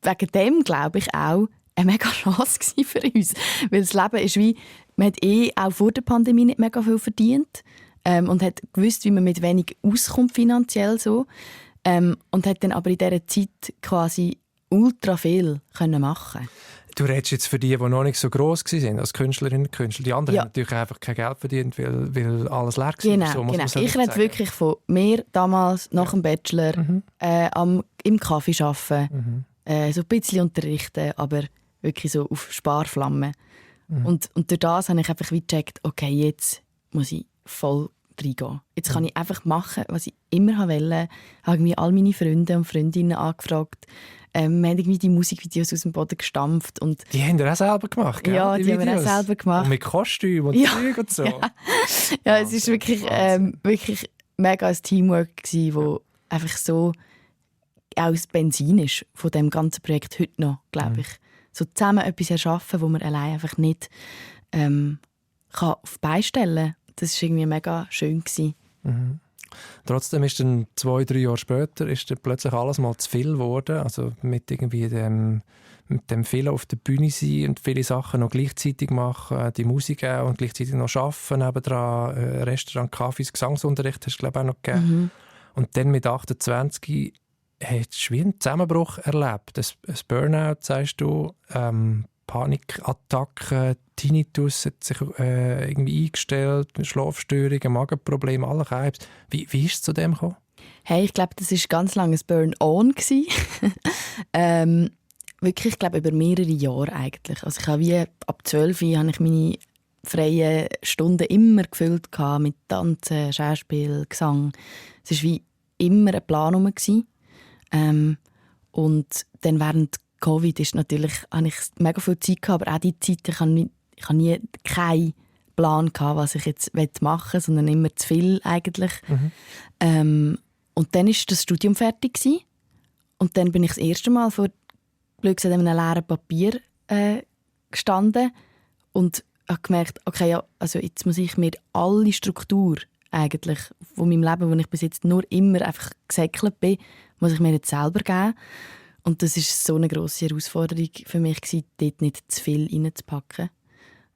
wegen dem, glaube ich, auch eine mega Chance für uns. Weil das Leben ist wie, man hat auch vor der Pandemie nicht mega viel verdient und hat gewusst, wie man mit wenig auskommt finanziell so. Und hat dann aber in dieser Zeit quasi ultra viel machen. Du redest jetzt für die noch nicht so gross waren als Künstlerinnen und Künstler. Die anderen haben natürlich einfach kein Geld verdient, weil alles leer war. Genau, so muss man genau. Ich rede wirklich von mir damals, nach dem Bachelor, im Kaffee arbeiten, so ein bisschen unterrichten, aber wirklich so auf Sparflamme. Und durch das habe ich einfach wie gecheckt, okay, jetzt muss ich voll reingehen. Jetzt kann ich einfach machen, was ich immer wollte. Ich habe mir all meine Freunde und Freundinnen angefragt. Wir haben irgendwie die Musikvideos aus dem Boden gestampft. Und die haben wir auch selber gemacht, gell? Ja, die haben wir auch selber gemacht. Und mit Kostümen und Zeug und so. Ja, es war wirklich mega ein Teamwork gewesen, wo einfach so auch das Benzin ist von diesem ganzen Projekt heute noch, glaube ich. So zusammen etwas erschaffen, wo man allein einfach nicht kann auf die Beine stellen kann. Das war irgendwie mega schön gewesen. Trotzdem ist dann 2-3 Jahre später ist dann plötzlich alles mal zu viel geworden. Also mit irgendwie mit dem viel auf der Bühne sein und viele Sachen noch gleichzeitig machen, die Musik auch und gleichzeitig noch arbeiten nebendran, Restaurant, Cafés, Gesangsunterricht hast du glaube ich auch noch gegeben. Und dann mit 28 hast du wie einen Zusammenbruch erlebt. Ein Burnout, sagst du, Panikattacken, Tinnitus hat sich irgendwie eingestellt, Schlafstörungen, Magenprobleme, alle Krebs. Wie ist es zu dem gekommen? Hey, ich glaube, das war ganz lange ein Burn-on. Wirklich, ich glaube, über mehrere Jahre eigentlich. Also ich habe wie ab 12 Uhr habe ich meine freien Stunden immer gefüllt mit Tanzen, Schauspiel, Gesang. Es war wie immer ein Plan rum. Und dann während Covid ist natürlich, habe ich mega viel Zeit gehabt, aber auch die Zeit, ich habe nie keinen Plan gehabt, was ich jetzt machen will, sondern immer zu viel eigentlich. Und dann war das Studium fertig gewesen. Und dann bin ich das erste Mal vor einem leeren Papier gestanden und habe gemerkt, okay, ja, also jetzt muss ich mir alle Struktur eigentlich von meinem Leben, wo ich bis jetzt nur immer einfach gesäckelt bin, muss ich mir jetzt selber geben. Und das war so eine grosse Herausforderung für mich, dort nicht zu viel reinzupacken.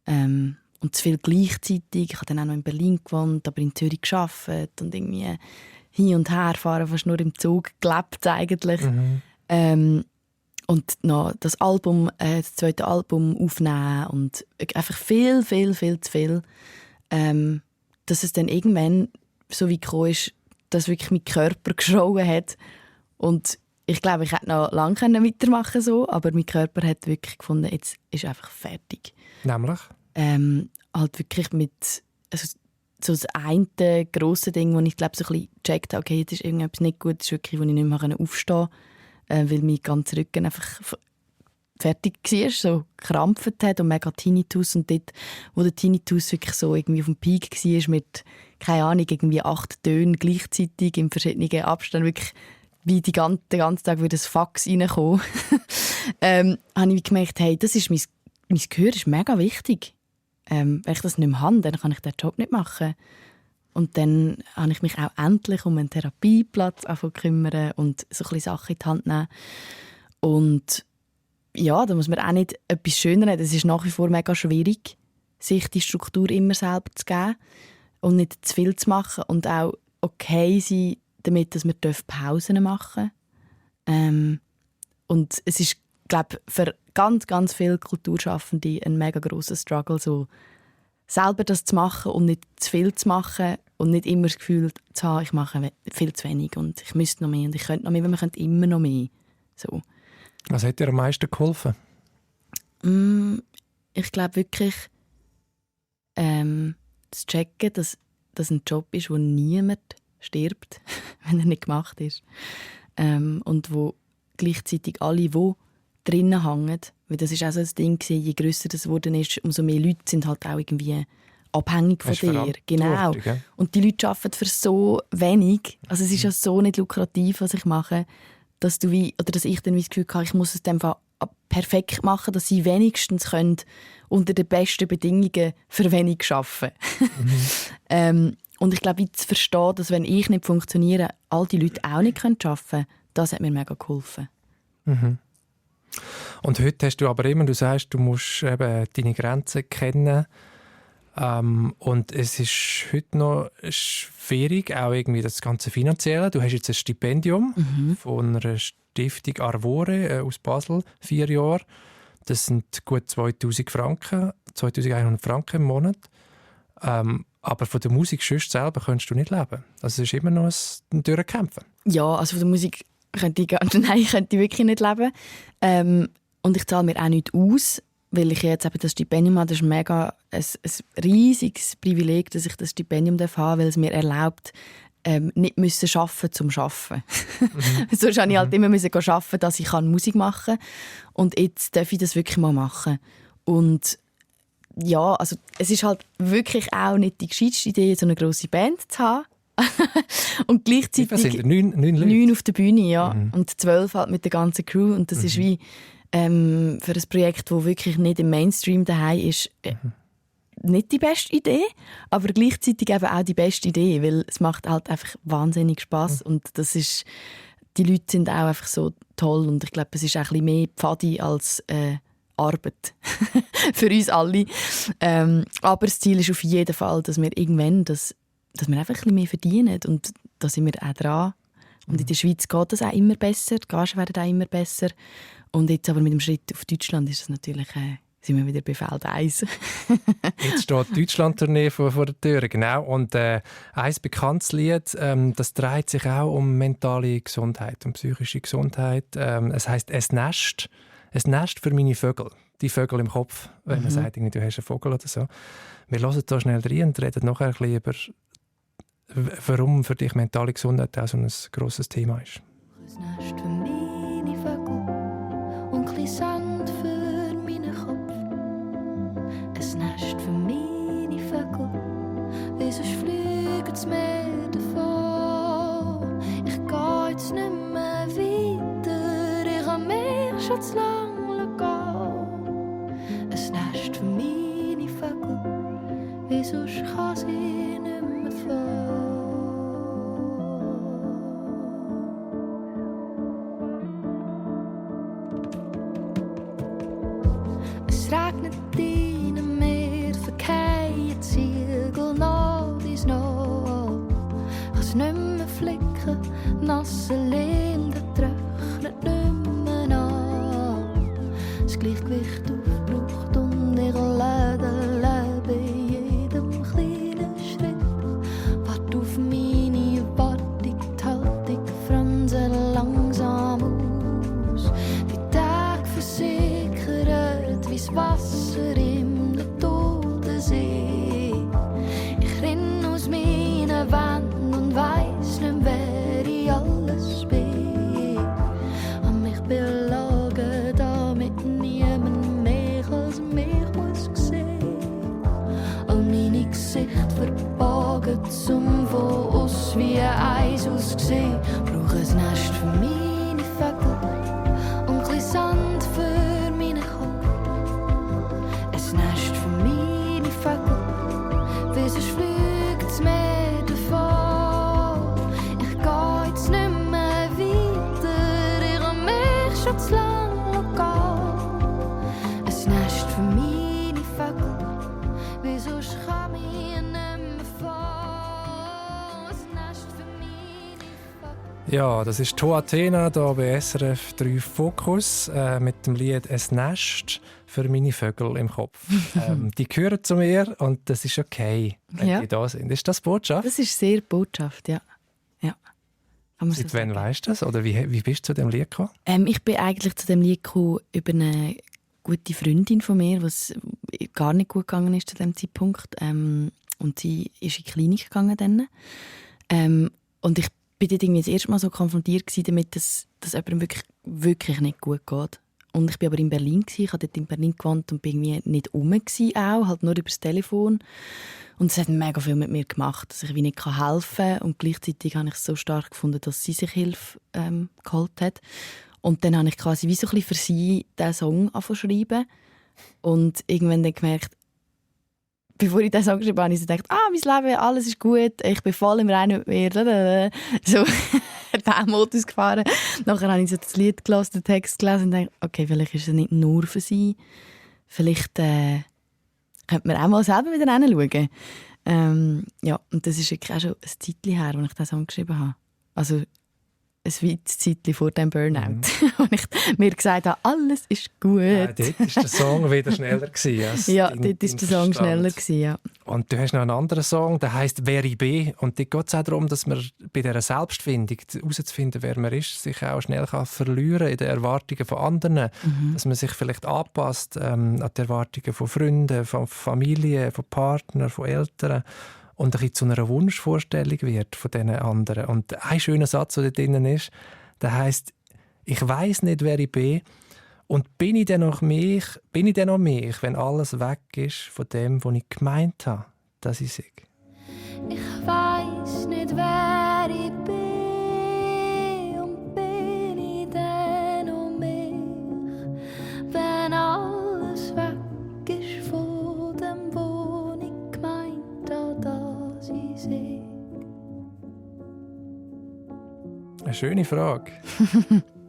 Und zu viel gleichzeitig. Ich habe dann auch noch in Berlin gewohnt, aber in Zürich gearbeitet und irgendwie hin und her fahren, fast nur im Zug gelebt eigentlich. Und noch das zweite Album aufnehmen und einfach viel zu viel. Dass es dann irgendwann so wie gekommen ist, dass wirklich mein Körper geschrauen hat. Und ich glaube, ich hätte noch lange weitermachen so, aber mein Körper hat wirklich gefunden, jetzt ist einfach fertig. Nämlich? Halt wirklich mit so das eine grosse Ding, wo ich glaube so ein bisschen gecheckt habe, okay, jetzt ist irgendetwas nicht gut, das ist wirklich, wo ich nicht mehr aufstehen konnte, weil mein ganzer Rücken einfach fertig war, so gekrampft hat und mega Tinnitus. Und dort, wo der Tinnitus wirklich so irgendwie auf dem Peak war, mit, keine Ahnung, irgendwie 8 Tönen gleichzeitig in verschiedenen Abständen, wirklich wie den ganzen Tag würde das Fax reinkommen, habe ich gemerkt, hey, das ist mein Gehör ist mega wichtig. Wenn ich das nicht mehr habe, dann kann ich den Job nicht machen. Und dann habe ich mich auch endlich um einen Therapieplatz kümmern und so ein bisschen Sachen in die Hand nehmen. Und ja, da muss man auch nicht etwas schöner nehmen. Es ist nach wie vor mega schwierig, sich die Struktur immer selber zu geben und nicht zu viel zu machen und auch okay sein damit, dass wir Pausen machen dürfen. Und es ist, glaube ich, für ganz, ganz viele Kulturschaffende ein mega grosser Struggle, so selber das zu machen und nicht zu viel zu machen und nicht immer das Gefühl zu haben, ich mache viel zu wenig und ich müsste noch mehr und ich könnte noch mehr, weil man könnte immer noch mehr. So. Was hat dir am meisten geholfen? Ich glaube wirklich, zu checken, dass das ein Job ist, wo niemand stirbt, wenn er nicht gemacht ist. Und wo gleichzeitig alle, die drinnen hängen, weil das ist auch so ein Ding, je grösser das geworden ist, umso mehr Leute sind halt auch irgendwie abhängig von dir. Genau. Ja. Und die Leute arbeiten für so wenig. Also es ist ja so nicht lukrativ, was ich mache, dass ich dann das Gefühl habe, ich muss es dann perfekt machen, dass sie wenigstens können unter den besten Bedingungen für wenig arbeiten. Und ich glaube, zu verstehen, dass wenn ich nicht funktioniere, all die Leute auch nicht arbeiten können, das hat mir mega geholfen. Und heute hast du aber immer, du sagst, du musst eben deine Grenzen kennen. Und es ist heute noch schwierig, auch irgendwie das ganze Finanzielle. Du hast jetzt ein Stipendium von einer Stiftung Arvore aus Basel, 4 Jahre. Das sind gut 2100 Franken im Monat. Aber von der Musik selber kannst du nicht leben. Also es ist immer noch ein Durchkämpfen. Ja, also von der Musik könnte ich wirklich nicht leben. Und ich zahle mir auch nicht aus, weil ich jetzt eben das Stipendium habe. Das ist mega ein riesiges Privileg, dass ich das Stipendium habe, weil es mir erlaubt, nicht müssen arbeiten zum Arbeiten. Sonst musste ich halt immer arbeiten, dass ich Musik machen kann. Und jetzt darf ich das wirklich mal machen. Und ja, also es ist halt wirklich auch nicht die gescheiteste Idee, so eine grosse Band zu haben. Und gleichzeitig sind 9 Leute? 9 auf der Bühne, ja. Und 12 halt mit der ganzen Crew. Und das ist wie für ein Projekt, das wirklich nicht im Mainstream daheim ist, nicht die beste Idee, aber gleichzeitig eben auch die beste Idee, weil es macht halt einfach wahnsinnig Spass und das ist, die Leute sind auch einfach so toll und ich glaube, es ist auch ein bisschen mehr Pfadi als Arbeit für uns alle. Aber das Ziel ist auf jeden Fall, dass wir irgendwann dass wir einfach ein bisschen mehr verdienen und da sind wir auch dran. Und in der Schweiz geht das auch immer besser, die Gagen werden auch immer besser. Und jetzt aber mit dem Schritt auf Deutschland ist es natürlich, sind wir wieder bei Feld 1. Jetzt steht die Deutschland-Tournee vor der Tür, genau. Und ein bekanntes Lied, das dreht sich auch um mentale Gesundheit, um psychische Gesundheit. Es heisst «Es Nest». «Es Nest für meine Vögel». Die Vögel im Kopf, wenn man sagt, du hast einen Vogel oder so. Wir hören hier schnell rein und reden nachher ein bisschen über, warum für dich mentale Gesundheit auch so ein grosses Thema ist. Ein Nest für meine Vögel und ein bisschen Sand für meinen Kopf. Ein Nest für meine Vögel, wie sonst fliegen sie mir davon. Ich gehe jetzt nicht mehr weiter, ich habe mich schon zu lange gehen. Ein Nest für meine Vögel, wie sonst kann sie nicht mehr fliegen. Es regnet in einem Meer, verkehren Ziegel nach die Snow. Ich kann's nicht mehr flicken, nasse Lilien trocknet nicht mehr an. Das Gleichgewicht aufgebraucht und ich lebe in jedem kleinen Schritt. Wart auf meine Erwartung, die Haltung franse langsam aus. Die Tage versickert wie's Wasser im Todensee. Ich rinn aus meinen Wänden und weiss nicht, wer ich alles bin. Hab mich belagen, damit niemand mehr als mich muss sehen. All meine Gesichter verborgen, zum von uns wie ein Eis aussehen. Brauch ein Nest für meine Vögel und ein bisschen Sand für meine Kopf. Ein Nest für meine Vögel, wie sonst fliegt es mir davon. Ich geh jetzt nicht mehr weiter, ich hab mich schon zu lange gehen. Ein Nest für meine Vögel, wie sonst kann mich nicht mehr fahren. Ein Nest für meine Vögel. Ja, das ist «To Athena» hier bei SRF 3 Fokus mit dem Lied «Es Nest» für meine Vögel im Kopf. Die gehören zu mir und das ist okay, wenn die da sind. Ist das Botschaft? Das ist sehr Botschaft, ja. Ja. Kann man so Seit wann sagen. weißt du das? Oder wie bist du zu dem Lied gekommen? Ich bin eigentlich zu dem Lied gekommen über eine gute Freundin von mir, was gar nicht gut gegangen ist zu dem Zeitpunkt. Und sie ist in die Klinik gegangen dann. Und ich bin dort irgendwie das erste Mal so konfrontiert damit, dass jemandem wirklich nicht gut geht. Und ich war aber in Berlin. Ich habe dort in Berlin gewohnt und bin irgendwie nicht rum auch, halt nur über das Telefon. Und es hat mega viel mit mir gemacht, dass ich wie nicht helfen kann. Und gleichzeitig habe ich es so stark gefunden, dass sie sich Hilfe geholt hat. Und dann habe ich quasi wie so ein bisschen für sie diesen Song angefangen zu schreiben. Und irgendwann dann gemerkt, bevor ich diesen Song geschrieben habe, habe ich so gedacht, mein Leben, alles ist gut, ich bin voll im Reinen mit mir. So, diesen Modus gefahren. Nachher habe ich so das Lied gelesen, den Text gelesen und dachte, okay, vielleicht ist es nicht nur für sie. Vielleicht könnte man auch mal selber wieder hinschauen. Ja, und das ist wirklich auch schon ein Zeitchen her, als ich diesen Song geschrieben habe. Also ein weites Zeitchen vor dem Burnout. Wo ich mir gesagt habe, alles ist gut. Dort war der Song wieder schneller als ja, dort war der Song schneller. Ja. Und du hast noch einen anderen Song, der heisst «Wer ich bin». Und dort geht es auch darum, dass man bei dieser Selbstfindung herauszufinden, wer man ist, sich auch schnell verlieren kann in den Erwartungen von anderen. Dass man sich vielleicht anpasst an die Erwartungen von Freunden, von Familie, von Partnern, von Eltern. Und ein bisschen zu einer Wunschvorstellung wird von diesen anderen. Und ein schöner Satz, der dort drin ist, der heisst: «Ich weiss nicht, wer ich bin, und bin ich denn noch mich, wenn alles weg ist von dem, was ich gemeint habe, dass ich sei?» Ich weiss nicht, wer ich bin, und bin ich denn um mich, wenn alles weg ist von dem, wo schöne Frage.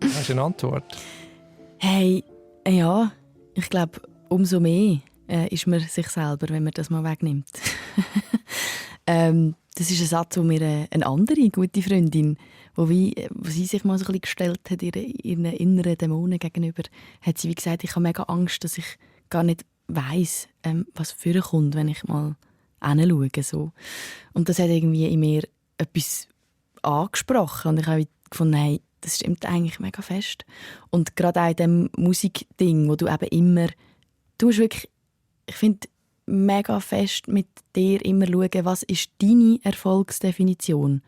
Hast du eine Antwort? Hey, ja, ich glaube, umso mehr ist man sich selber, wenn man das mal wegnimmt. Das ist ein Satz, den mir eine andere gute Freundin, wo sie sich mal so ein bisschen gestellt hat, ihren inneren Dämonen gegenüber, hat sie wie gesagt, ich habe mega Angst, dass ich gar nicht weiss, was vorkommt, wenn ich mal hinschaue. So. Und das hat irgendwie in mir etwas angesprochen. Und ich habe gefunden, hey, das stimmt eigentlich mega fest. Und gerade auch in diesem Musikding, wo du eben immer, du musst wirklich, ich finde, mega fest mit dir immer schauen, was ist deine Erfolgsdefinition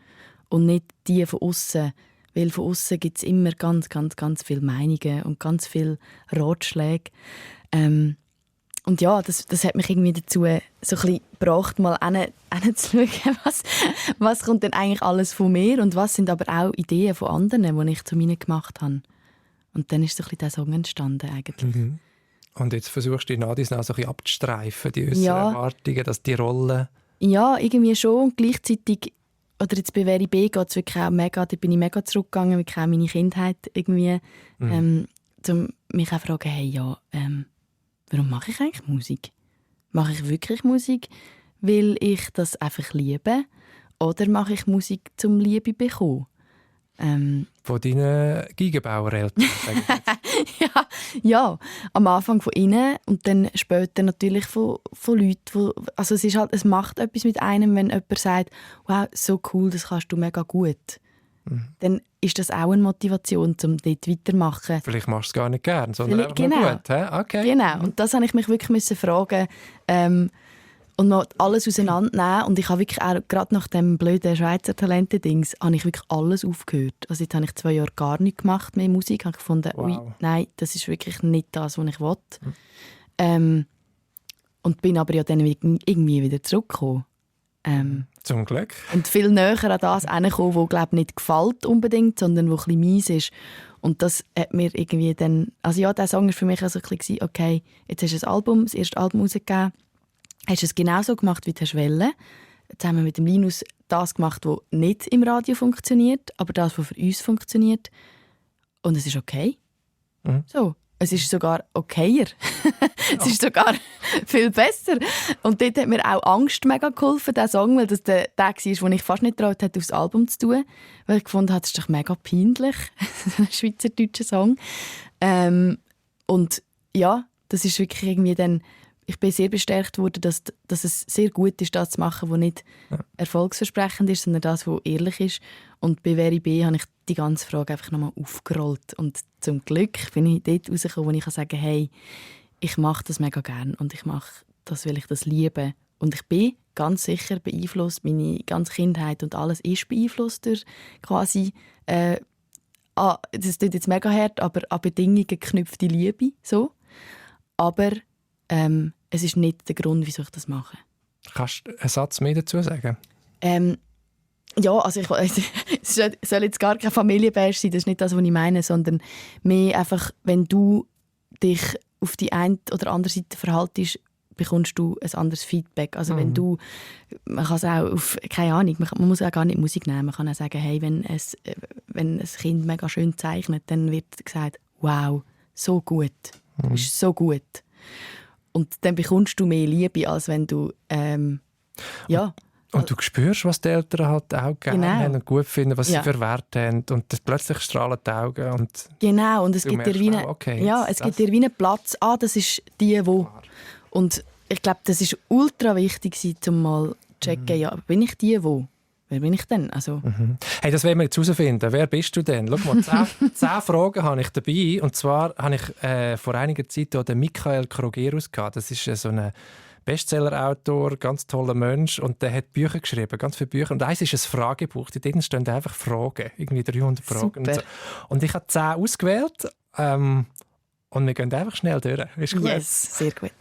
und nicht die von außen. Weil von außen gibt es immer ganz, ganz, ganz viele Meinungen und ganz viele Ratschläge. Und ja, das hat mich irgendwie dazu so ein bisschen gebracht, mal hinzuschauen, was kommt denn eigentlich alles von mir und was sind aber auch Ideen von anderen, die ich zu mir gemacht habe. Und dann ist so ein bisschen dieser Song entstanden eigentlich. Mhm. Und jetzt versuchst du die Nadis noch so ein bisschen abzustreifen, die äußeren Erwartungen, dass die Rolle... Ja, irgendwie schon. Und gleichzeitig, oder jetzt bei «Very B» geht es wirklich auch mega, da bin ich mega zurückgegangen, wirklich auch meine Kindheit irgendwie, um mich auch zu fragen, hey, ja, warum mache ich eigentlich Musik? Mache ich wirklich Musik, weil ich das einfach liebe? Oder mache ich Musik zum Liebe bekommen? Von deinen Geigenbauereltern, sagen ja, am Anfang von ihnen und dann später natürlich von Leuten. Also es macht etwas mit einem, wenn jemand sagt, wow, so cool, das kannst du mega gut. Dann ist das auch eine Motivation, um dort weiterzumachen. Vielleicht machst du es gar nicht gern, sondern einfach genau. nur gut. He? Okay. Genau, und das habe ich mich wirklich fragen und noch alles auseinandernehmen. Und ich habe wirklich auch, gerade nach dem blöden Schweizer Talente-Dings, habe ich wirklich alles aufgehört. Also jetzt habe ich 2 Jahre gar nichts gemacht mehr Musik. Ich habe gefunden, ui, nein, das ist wirklich nicht das, was ich will. Und bin aber ja dann irgendwie wieder zurückgekommen. Zum Glück. Und viel näher an das hergekommen, was glaube nicht gefällt unbedingt, sondern was ein bisschen mies ist. Und das hat mir irgendwie dann... Also ja, der Song war für mich also ein bisschen, okay, jetzt hast du das erste Album rausgegeben, hast es genauso gemacht, wie du wollen. Jetzt haben wir mit dem Linus das gemacht, was nicht im Radio funktioniert, aber das, was für uns funktioniert. Und es ist okay. So. Es ist sogar okayer. Es ist sogar viel besser. Und dort hat mir auch Angst mega geholfen, dieser Song, weil das der war, den ich fast nicht getraut hätte, aufs Album zu tun. Weil ich gefunden habe, das ist doch mega peinlich. Ein schweizerdeutscher Song. Und ja, das ist wirklich irgendwie dann... Ich bin sehr bestärkt worden, dass es sehr gut ist, das zu machen, was nicht erfolgsversprechend ist, sondern das, was ehrlich ist. Und bei «Very B» habe ich die ganze Frage einfach nochmal aufgerollt. Und zum Glück bin ich dort rausgekommen, wo ich sagen kann, hey, ich mache das mega gerne und ich mache das, weil ich das liebe. Und ich bin ganz sicher beeinflusst, meine ganze Kindheit und alles ist beeinflusst durch quasi, das klingt jetzt mega hart, aber an Bedingungen geknüpfte Liebe. So. Aber es ist nicht der Grund, wieso ich das mache. Kannst du einen Satz mehr dazu sagen? Ja, also es soll jetzt gar kein Familienbash sein, das ist nicht das, was ich meine, sondern mehr einfach, wenn du dich auf die eine oder andere Seite verhaltest, bekommst du ein anderes Feedback. Also wenn du, man kann es auch auf, keine Ahnung, man muss auch gar nicht Musik nehmen, man kann auch sagen, hey, wenn ein Kind mega schön zeichnet, dann wird gesagt, wow, so gut, du bist so gut. Und dann bekommst du mehr Liebe, als wenn du, ja. Und du spürst, was die Eltern halt auch gerne haben und gut finden, was sie für Werte haben. Und plötzlich strahlen die Augen. Und genau, und es gibt dir wie einen Platz. Das ist die, wo. Und ich glaube, das ist ultra wichtig, um mal zu checken, ja, bin ich die, wo? Wer bin ich denn? Also. Hey, das wollen wir jetzt herausfinden. Wer bist du denn? Schau mal, 10 Fragen habe ich dabei. Und zwar habe ich vor einiger Zeit den Michael Krogerus gehabt. Das ist so ein Bestseller-Autor, ganz toller Mensch. Und der hat Bücher geschrieben, ganz viele Bücher. Und eins ist ein Fragebuch. Dort stehen einfach Fragen. Irgendwie 300 Fragen. Super. Und ich habe 10 ausgewählt. Und wir gehen einfach schnell durch. Ist gut? Yes, sehr gut.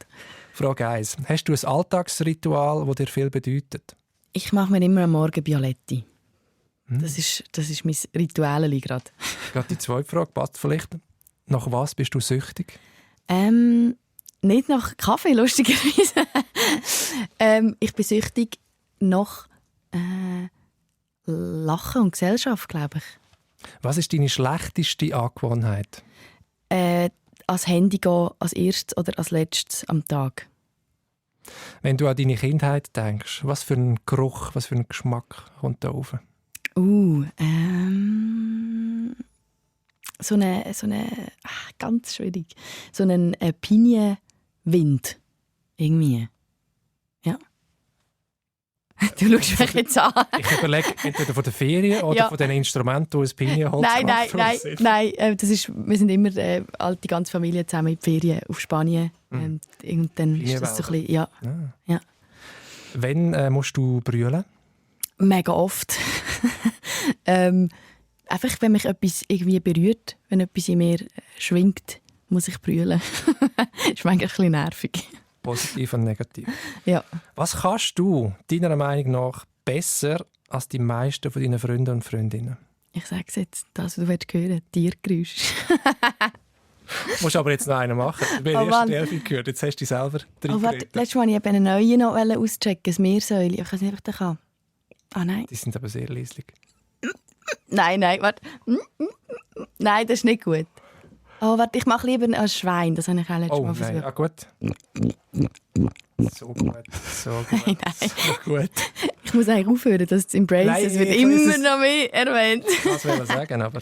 Frage 1. Hast du ein Alltagsritual, das dir viel bedeutet? Ich mache mir immer am Morgen Bialetti. Das ist mein Ritual gerade. Gerade die zweite Frage passt vielleicht. Nach was bist du süchtig? Nicht nach Kaffee, lustigerweise. Ich bin süchtig nach Lachen und Gesellschaft, glaube ich. Was ist deine schlechteste Angewohnheit? Ans Handy gehen, als erstes oder als letztes am Tag. Wenn du an deine Kindheit denkst, was für ein Geruch, was für ein Geschmack kommt da rauf? So eine ganz schwierig, so einen Pinienwind irgendwie. Ja. Du schaust mich jetzt an. Ich überlege, entweder von der Ferien oder von den Instrumenten, die ein Pinienholz Nein. Wir sind immer die ganze Familie zusammen in die Ferien auf Spanien. Und dann ist das so ein bisschen, ja. Wann musst du brüllen? Mega oft. Einfach, wenn mich etwas irgendwie berührt, wenn etwas in mir schwingt, muss ich brüllen. Das ist manchmal ein bisschen nervig. Positiv und negativ. Ja. Was kannst du deiner Meinung nach besser als die meisten von deinen Freunden und Freundinnen? Ich sage es jetzt, das, was du hören willst, Tiergeräusch. Du musst aber jetzt noch einen machen. Wir haben erst die Hälfte gehört, jetzt hast du dich selber drin geredet. Letztes Mal wollte ich einen neuen noch auschecken, ein Meersäule. Ich weiß nicht, ob ich das kann. Nein. Die sind aber sehr leislich. Nein, warte. Nein, das ist nicht gut. Warte, ich mache lieber ein Schwein. Das habe ich auch letztes Mal versucht. Gut. So gut. Nein. So gut. Ich muss eigentlich aufhören, das zu embracen. Es wird immer noch mehr erwähnt. Das will ich sagen, aber...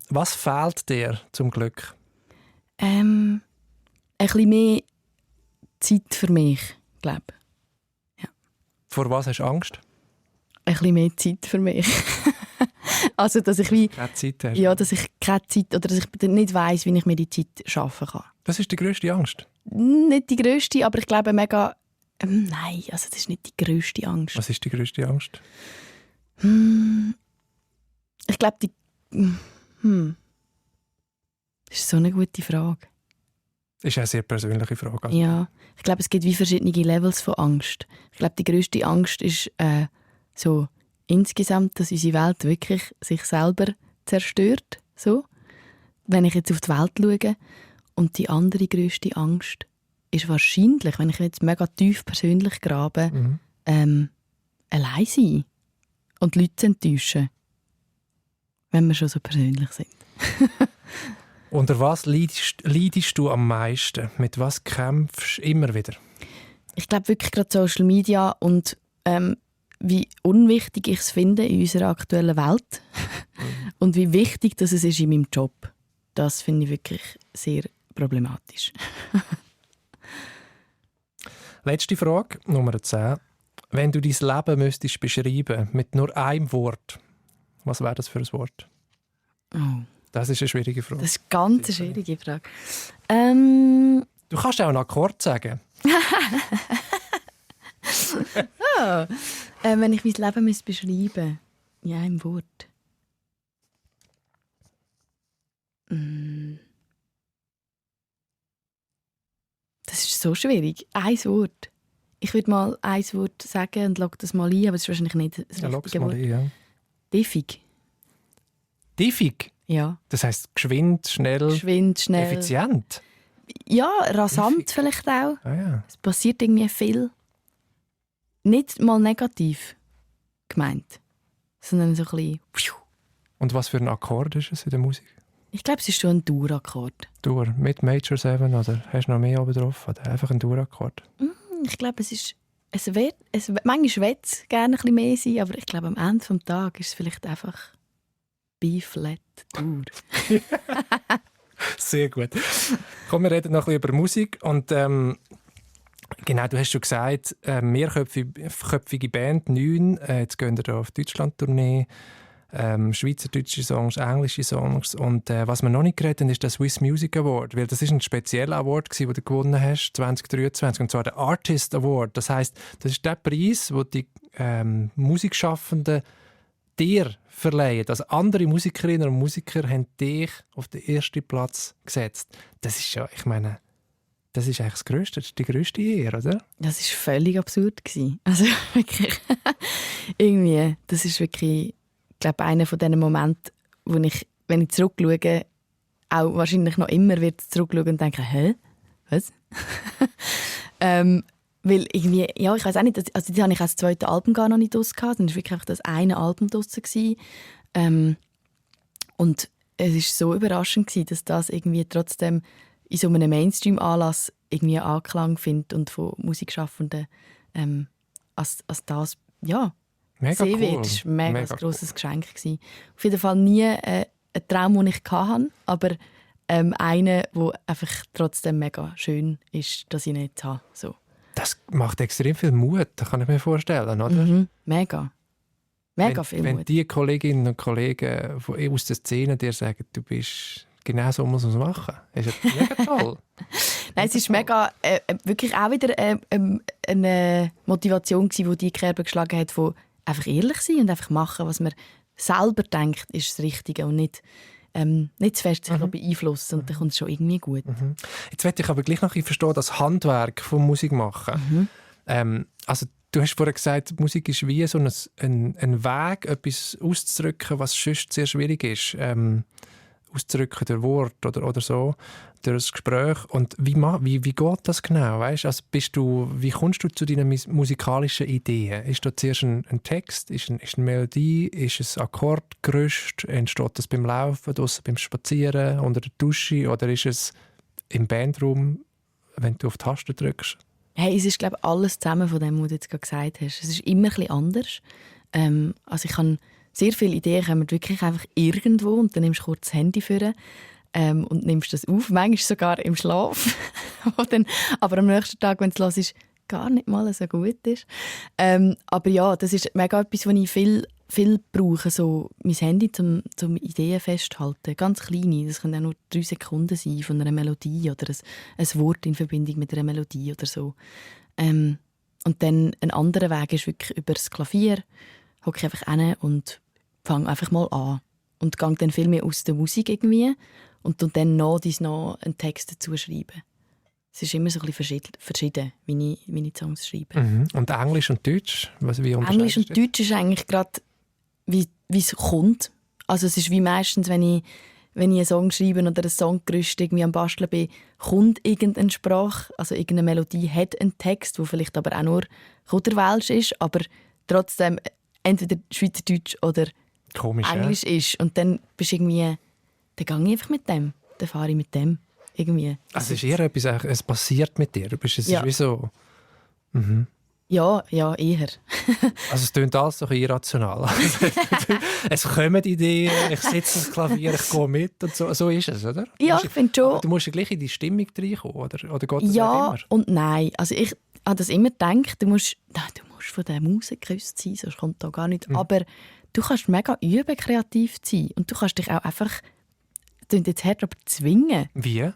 was fehlt dir zum Glück? Ein bisschen mehr Zeit für mich, glaube ich. Ja. Vor was hast du Angst? Ein bisschen mehr Zeit für mich. Also, dass ich keine Zeit hast. Ja, dass ich keine Zeit oder dass ich nicht weiss, wie ich mir die Zeit schaffen kann. Das ist die grösste Angst? Nicht die grösste, aber ich glaube mega... nein, also das ist nicht die grösste Angst. Was ist die grösste Angst? Ich glaube, das ist so eine gute Frage. Das ist eine sehr persönliche Frage. Also. Ja, ich glaube, es gibt wie verschiedene Levels von Angst. Ich glaube, die grösste Angst ist so insgesamt, dass unsere Welt wirklich sich selber zerstört. So. Wenn ich jetzt auf die Welt schaue. Und die andere grösste Angst ist wahrscheinlich, wenn ich jetzt mega tief persönlich grabe, allein sein und Leute zu enttäuschen. Wenn wir schon so persönlich sind. Unter was leidest du am meisten? Mit was kämpfst du immer wieder? Ich glaube wirklich gerade Social Media und wie unwichtig ich es finde in unserer aktuellen Welt und wie wichtig das es ist in meinem Job. Das finde ich wirklich sehr problematisch. Letzte Frage, Nummer 10. Wenn du dein Leben müsstest beschreiben mit nur einem Wort, was wäre das für ein Wort? Oh. Das ist eine schwierige Frage. Das ist eine ganz schwierige Frage. Du kannst auch einen Akkord sagen. Wenn ich mein Leben beschreiben müsste, in einem Wort. Das ist so schwierig. Ein Wort. Ich würde mal ein Wort sagen und log das mal ein, aber es ist wahrscheinlich nicht das richtige Wort. Ja. Diffig. Diffig? Ja. Das heisst geschwind, schnell, effizient? Ja, rasant Diffig. vielleicht auch. Ah, ja. Es passiert irgendwie viel. Nicht mal negativ gemeint, sondern so ein bisschen... Und was für ein Akkord ist es in der Musik? Ich glaube, es ist schon ein Dur-Akkord. Dur, mit Major 7 oder hast du noch mehr oben drauf? Oder einfach ein Dur-Akkord? Ich glaube, es ist... manchmal will es gerne ein bisschen mehr sein, aber ich glaube, am Ende des Tages ist es vielleicht einfach B-Flat Dur. Sehr gut. Komm, wir reden noch ein bisschen über Musik. Und genau, du hast schon gesagt, mehrköpfige Band, 9. Jetzt gehen wir auf Deutschland-Tournee. Schweizerdeutsche Songs, englische Songs. Und was wir noch nicht geredet haben, ist der Swiss Music Award. Weil das ist ein spezieller Award, den du gewonnen hast, 2023. Und zwar der Artist Award. Das heisst, das ist der Preis, den die Musikschaffenden dir verleihen. Also andere Musikerinnen und Musiker haben dich auf den ersten Platz gesetzt. Das ist ja, ich meine, das ist eigentlich das Grösste, das ist die grösste Ehre, oder? Das war völlig absurd. Also wirklich, irgendwie, das ist wirklich... Ich glaube, einer von diesen Momenten, wo ich, wenn ich zurückschaue, auch wahrscheinlich noch immer wird zurückschauen und denken, hä? Was? Weil irgendwie, ja, ich weiß auch nicht, also die habe ich als zweites Album gar noch nicht draussen gehabt, dann war wirklich einfach das eine Album draussen. Und es war so überraschend gewesen, dass das irgendwie trotzdem in so einem Mainstream-Anlass irgendwie Anklang findet und von Musikschaffenden als das Mega gesehen cool. wird. Das war ein mega grosses cool. Geschenk gewesen. Auf jeden Fall nie ein Traum, den ich hatte, aber einer, der einfach trotzdem mega schön ist, dass ich ihn jetzt habe. So. Das macht extrem viel Mut, das kann ich mir vorstellen, oder? Mhm. Mega viel Wenn Mut. die Kolleginnen und Kollegen aus der Szene dir sagen, du bist genau so, muss man es machen, ist ja mega toll. Nein, es war mega, wirklich auch wieder eine Motivation gewesen, die die Kerbe geschlagen hat, von einfach ehrlich sein und einfach machen, was man selber denkt, ist das Richtige und nicht zu fest sich beeinflussen und dann kommt es schon irgendwie gut. Jetzt möchte ich aber gleich noch verstehen, das Handwerk von Musik machen. Also du hast vorhin gesagt, Musik ist wie so ein Weg, etwas auszudrücken, was sonst sehr schwierig ist. Auszudrücken durch Wort oder so, durch das Gespräch. Und wie geht das genau? Weißt? Also wie kommst du zu deinen musikalischen Ideen? Ist da zuerst ein Text, ist eine Melodie, ist es Akkordgerüst? Entsteht das beim Laufen, draussen beim Spazieren, unter der Dusche? Oder ist es im Bandraum, wenn du auf die Taste drückst? Hey, es ist, glaube ich, alles zusammen von dem, was du jetzt gerade gesagt hast. Es ist immer ein bisschen anders. Also ich habe sehr viele Ideen kommen wirklich einfach irgendwo und dann nimmst du kurz das Handy vor und nimmst das auf, manchmal sogar im Schlaf. Aber am nächsten Tag, wenn es los ist, gar nicht mal so gut ist. Aber ja, das ist mega etwas, was ich viel brauche, so mein Handy zum Ideen festhalten. Ganz kleine, das können auch nur 3 Sekunden sein von einer Melodie oder ein Wort in Verbindung mit einer Melodie oder so. Und dann ein anderer Weg ist wirklich über das Klavier, hocke ich einfach hin und fange einfach mal an. Und gehe dann viel mehr aus der Musik irgendwie und dann noch einen Text dazu schreiben. Es ist immer so ein bisschen verschieden, wie ich die Songs schreibe. Und Englisch und Deutsch? Wie Englisch und Deutsch ist eigentlich gerade, wie es kommt. Also es ist wie meistens, wenn ich einen Song schreibe oder ein Songgerüst irgendwie am Basteln bin, kommt irgendeine Sprache, also irgendeine Melodie hat einen Text, der vielleicht aber auch nur Kuderwelsch ist, aber trotzdem entweder Schweizerdeutsch oder Komisch, Englisch ist. Und dann bist du irgendwie, dann gehe ich einfach mit dem, dann fahre ich mit dem. Irgendwie. Also es ist eher etwas, es passiert mit dir. Es ist wie so... Ja, eher. Also es klingt alles so irrational. Es kommen Ideen, ich sitze ans Klavier, ich gehe mit und so ist es, oder? Ja, ich finde schon. Du musst ja gleich in die Stimmung reinkommen, oder geht das nicht Ja immer? und nein. Also ich habe das immer gedacht, du musst von der Musik geküsst sein, sonst kommt da gar nicht. Aber du kannst mega üben, kreativ zu sein. Und du kannst dich auch einfach, das klingt jetzt hart, aber zwingen. Wie?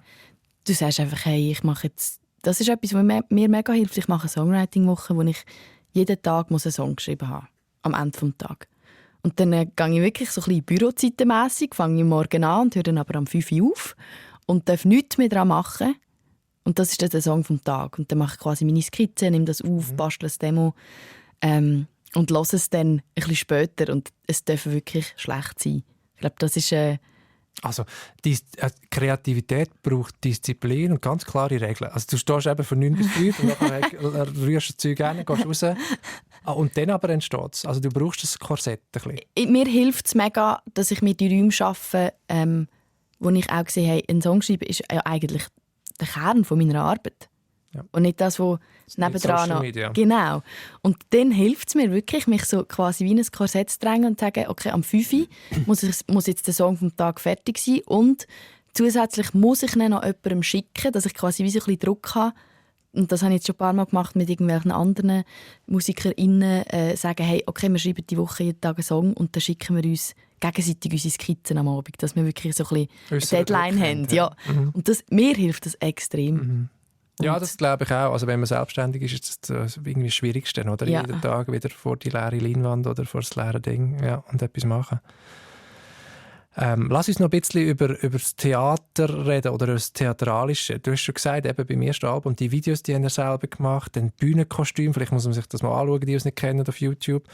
Du sagst einfach, hey, ich mache jetzt... Das ist etwas, was mir mega hilft. Ich mache eine Songwriting-Woche, wo ich jeden Tag einen Song geschrieben habe. Am Ende des Tages. Und dann gehe ich wirklich so ein bisschen bürozeitenmässig, fange ich morgen an und höre dann aber am 5 Uhr auf und darf nichts mehr daran machen. Und das ist dann der Song vom Tag. Und dann mache ich quasi meine Skizze, nehme das auf, bastle ein Demo und höre es dann ein bisschen später. Und es darf wirklich schlecht sein. Ich glaube, das ist... Also die Kreativität braucht Disziplin und ganz klare Regeln. Also du stehst eben von 9 bis 5 und dann rührst du das Zeug rein, gehst raus und dann aber entsteht es. Also du brauchst das Korsett ein bisschen. Mir hilft es mega, dass ich mir die Räume schaffe, wo ich auch gesehen habe, ein Song schreiben ist ja eigentlich der Kern von meiner Arbeit. Ja. Und nicht das, was nebendran noch... Genau. Und dann hilft es mir wirklich, mich so quasi wie in ein Korsett zu drängen und zu sagen, okay, am 5 Uhr muss jetzt der Song vom Tag fertig sein und zusätzlich muss ich ihn noch jemandem schicken, dass ich quasi wie so ein bisschen Druck habe. Und das habe ich jetzt schon ein paar Mal gemacht mit irgendwelchen anderen MusikerInnen, sagen, hey, okay, wir schreiben die Woche jeden Tag einen Song und dann schicken wir uns gegenseitig unsere Skizzen am Abend, dass wir wirklich so ein bisschen eine Deadline haben. Ja. Und mir hilft das extrem. Ja, das glaube ich auch. Also wenn man selbstständig ist, ist das irgendwie das Schwierigste, oder? Ja. Jeden Tag wieder vor die leere Leinwand oder vor das leere Ding und etwas machen. Lass uns noch ein bisschen über das Theater reden oder das Theatralische. Du hast schon gesagt, eben beim ersten Album, die Videos, die haben er selber gemacht, dann Bühnenkostüm, vielleicht muss man sich das mal anschauen, die es nicht kennen auf YouTube.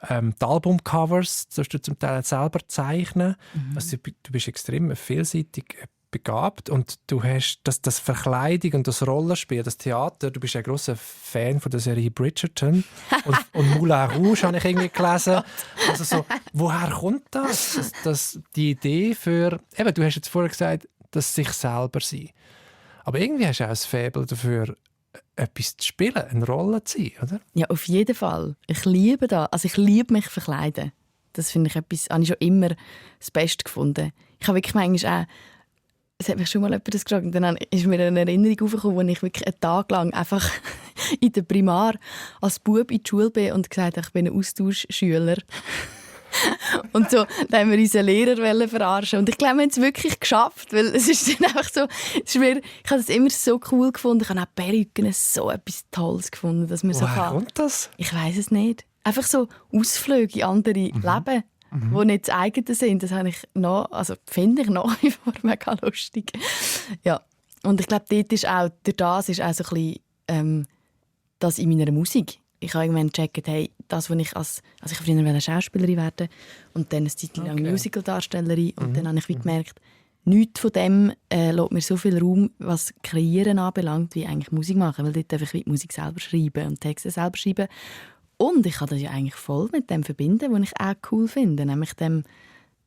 Die Albumcovers, das hast du zum Teil selber zeichnen. Also, du bist extrem vielseitig begabt und du hast das Verkleidung und das Rollenspiel, das Theater, du bist ein grosser Fan von der Serie Bridgerton und Moulin Rouge habe ich irgendwie gelesen. Also so, woher kommt das? Die Idee für, eben, du hast jetzt vorher gesagt, dass sich selber sein. Aber irgendwie hast du auch ein Faible dafür, etwas zu spielen, eine Rolle zu sein, oder? Ja, auf jeden Fall. Ich liebe das. Also ich liebe mich verkleiden. Das finde ich etwas, habe ich schon immer das Beste gefunden. Ich habe wirklich manchmal auch, es hat mich schon mal jemand das gefragt, und dann ist mir eine Erinnerung aufgekommen, wo ich wirklich einen Tag lang einfach in der Primar als Bub in die Schule bin und gesagt habe, ich bin ein Austauschschüler. Und so, dann haben wir unseren Lehrer verarschen. Und ich glaube, wir haben es wirklich geschafft, weil es ist dann einfach so, ich habe das immer so cool gefunden. Ich habe auch Perücken so etwas Tolles gefunden, dass man so kann. Woher kommt das? Ich weiss es nicht. Einfach so Ausflüge in andere Leben, die nicht das eigene sind. Das habe ich finde ich nach wie vor mega lustig. Ja. Und ich glaube, dort ist auch, durch das ist auch so ein bisschen das in meiner Musik. Ich habe irgendwann gecheckt, hey, das, was ich ich wollte früher Schauspielerin werden und dann eine Zeit lang Musical-Darstellerin. Und dann habe ich gemerkt, nichts von dem lässt mir so viel Raum, was Kreieren anbelangt, wie eigentlich Musik machen. Weil dort darf ich die Musik selber schreiben und Texte selber schreiben. Und ich kann das ja eigentlich voll mit dem verbinden, was ich auch cool finde, nämlich dem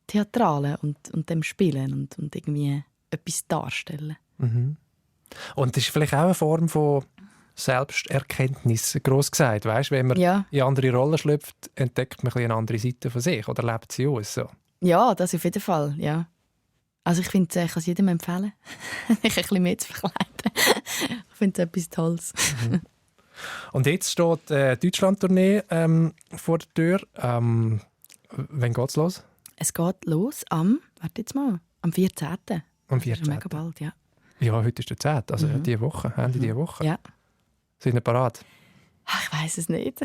Theatralen und dem Spielen und irgendwie etwas darstellen. Mhm. Und das ist vielleicht auch eine Form von Selbsterkenntnis, gross gesagt. Weißt, wenn man in andere Rollen schlüpft, entdeckt man eine andere Seite von sich oder lebt sie aus. So. Ja, das auf jeden Fall. Ja. Also ich finde, ich kann es jedem empfehlen, sich ein bisschen mehr zu verkleiden. Ich finde es etwas Tolles. Mhm. Und jetzt steht die Deutschland-Tournee vor der Tür. Wann geht es los? Es geht los am 14. Am 14. Mega bald, ja. Ja, heute ist der 10. Also diese Woche, Ende dieser Woche. Ja. Sind wir parat? Ich weiss es nicht.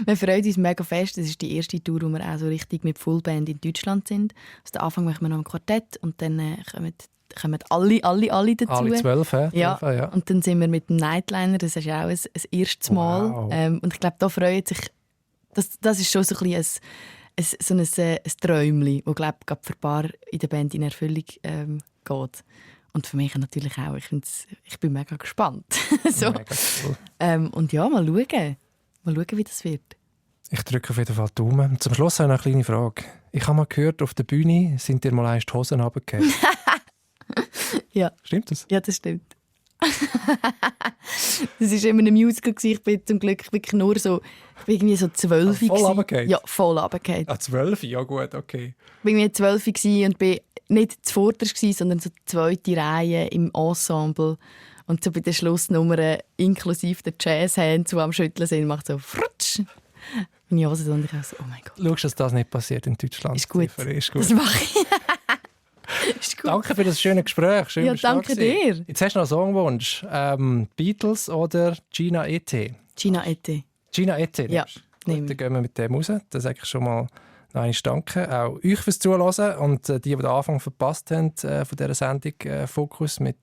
Wir freuen uns mega fest. Das ist die erste Tour, wo wir auch so richtig mit Fullband in Deutschland sind. Also am Anfang machen wir noch ein Quartett und dann kommen alle dazu. Alle 12, ja. Und dann sind wir mit dem Nightliner, das ist auch ein erstes Mal. Wow. Und ich glaube, da freut sich, das ist schon so ein bisschen ein Träumchen, das glaube ich für ein paar in der Band in Erfüllung geht. Und für mich natürlich auch. Ich bin mega gespannt. So. Mega cool. Und ja, mal schauen, wie das wird. Ich drücke auf jeden Fall die Daumen. Zum Schluss habe ich noch eine kleine Frage. Ich habe mal gehört, auf der Bühne sind dir mal einst die Hosen runtergefallen. Ja. Stimmt das? Ja, das stimmt. Das war immer ein Musical. Ich bin zum Glück wirklich nur so, ich bin irgendwie so 12. Voll runtergefallen? Ja, voll runtergefallen. 12? Ja gut, okay. Ich war irgendwie 12 und bin nicht zuvorderst, sondern so die zweite Reihe im Ensemble. Und so bei den Schlussnummern, inklusive der Jazzhand, die am Schütteln sind, macht so frutsch. Meine Hose und ich auch so, oh mein Gott. Schaust, dass das nicht passiert in Deutschland. Ist gut. Ist gut. Das mache ich. Ist gut. Danke für das schöne Gespräch. Schön, ja, danke dir. Jetzt hast du noch einen Songwunsch. Beatles oder Gina E.T.? Gina E.T. Gina E.T. Ja, dann gehen wir mit dem raus. Das sage ich schon mal noch einmal danke. Auch euch fürs Zuhören und die den Anfang verpasst haben von dieser Sendung «Fokus» mit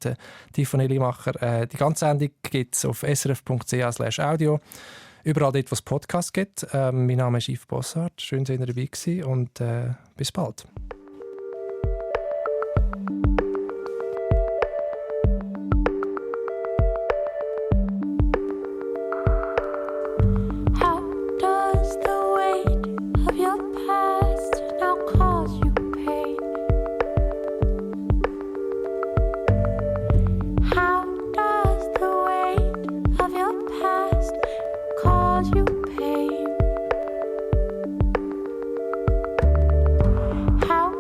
Tiffany Limacher. Die ganze Sendung gibt es auf srf.ch/audio. Überall dort, wo es Podcasts gibt. Mein Name ist Yves Bossart. Schön, dass ihr dabei gewesen und bis bald. How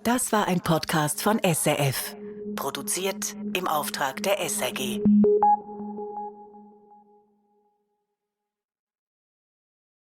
Das war ein Podcast von SRF. Produziert im Auftrag der SRG.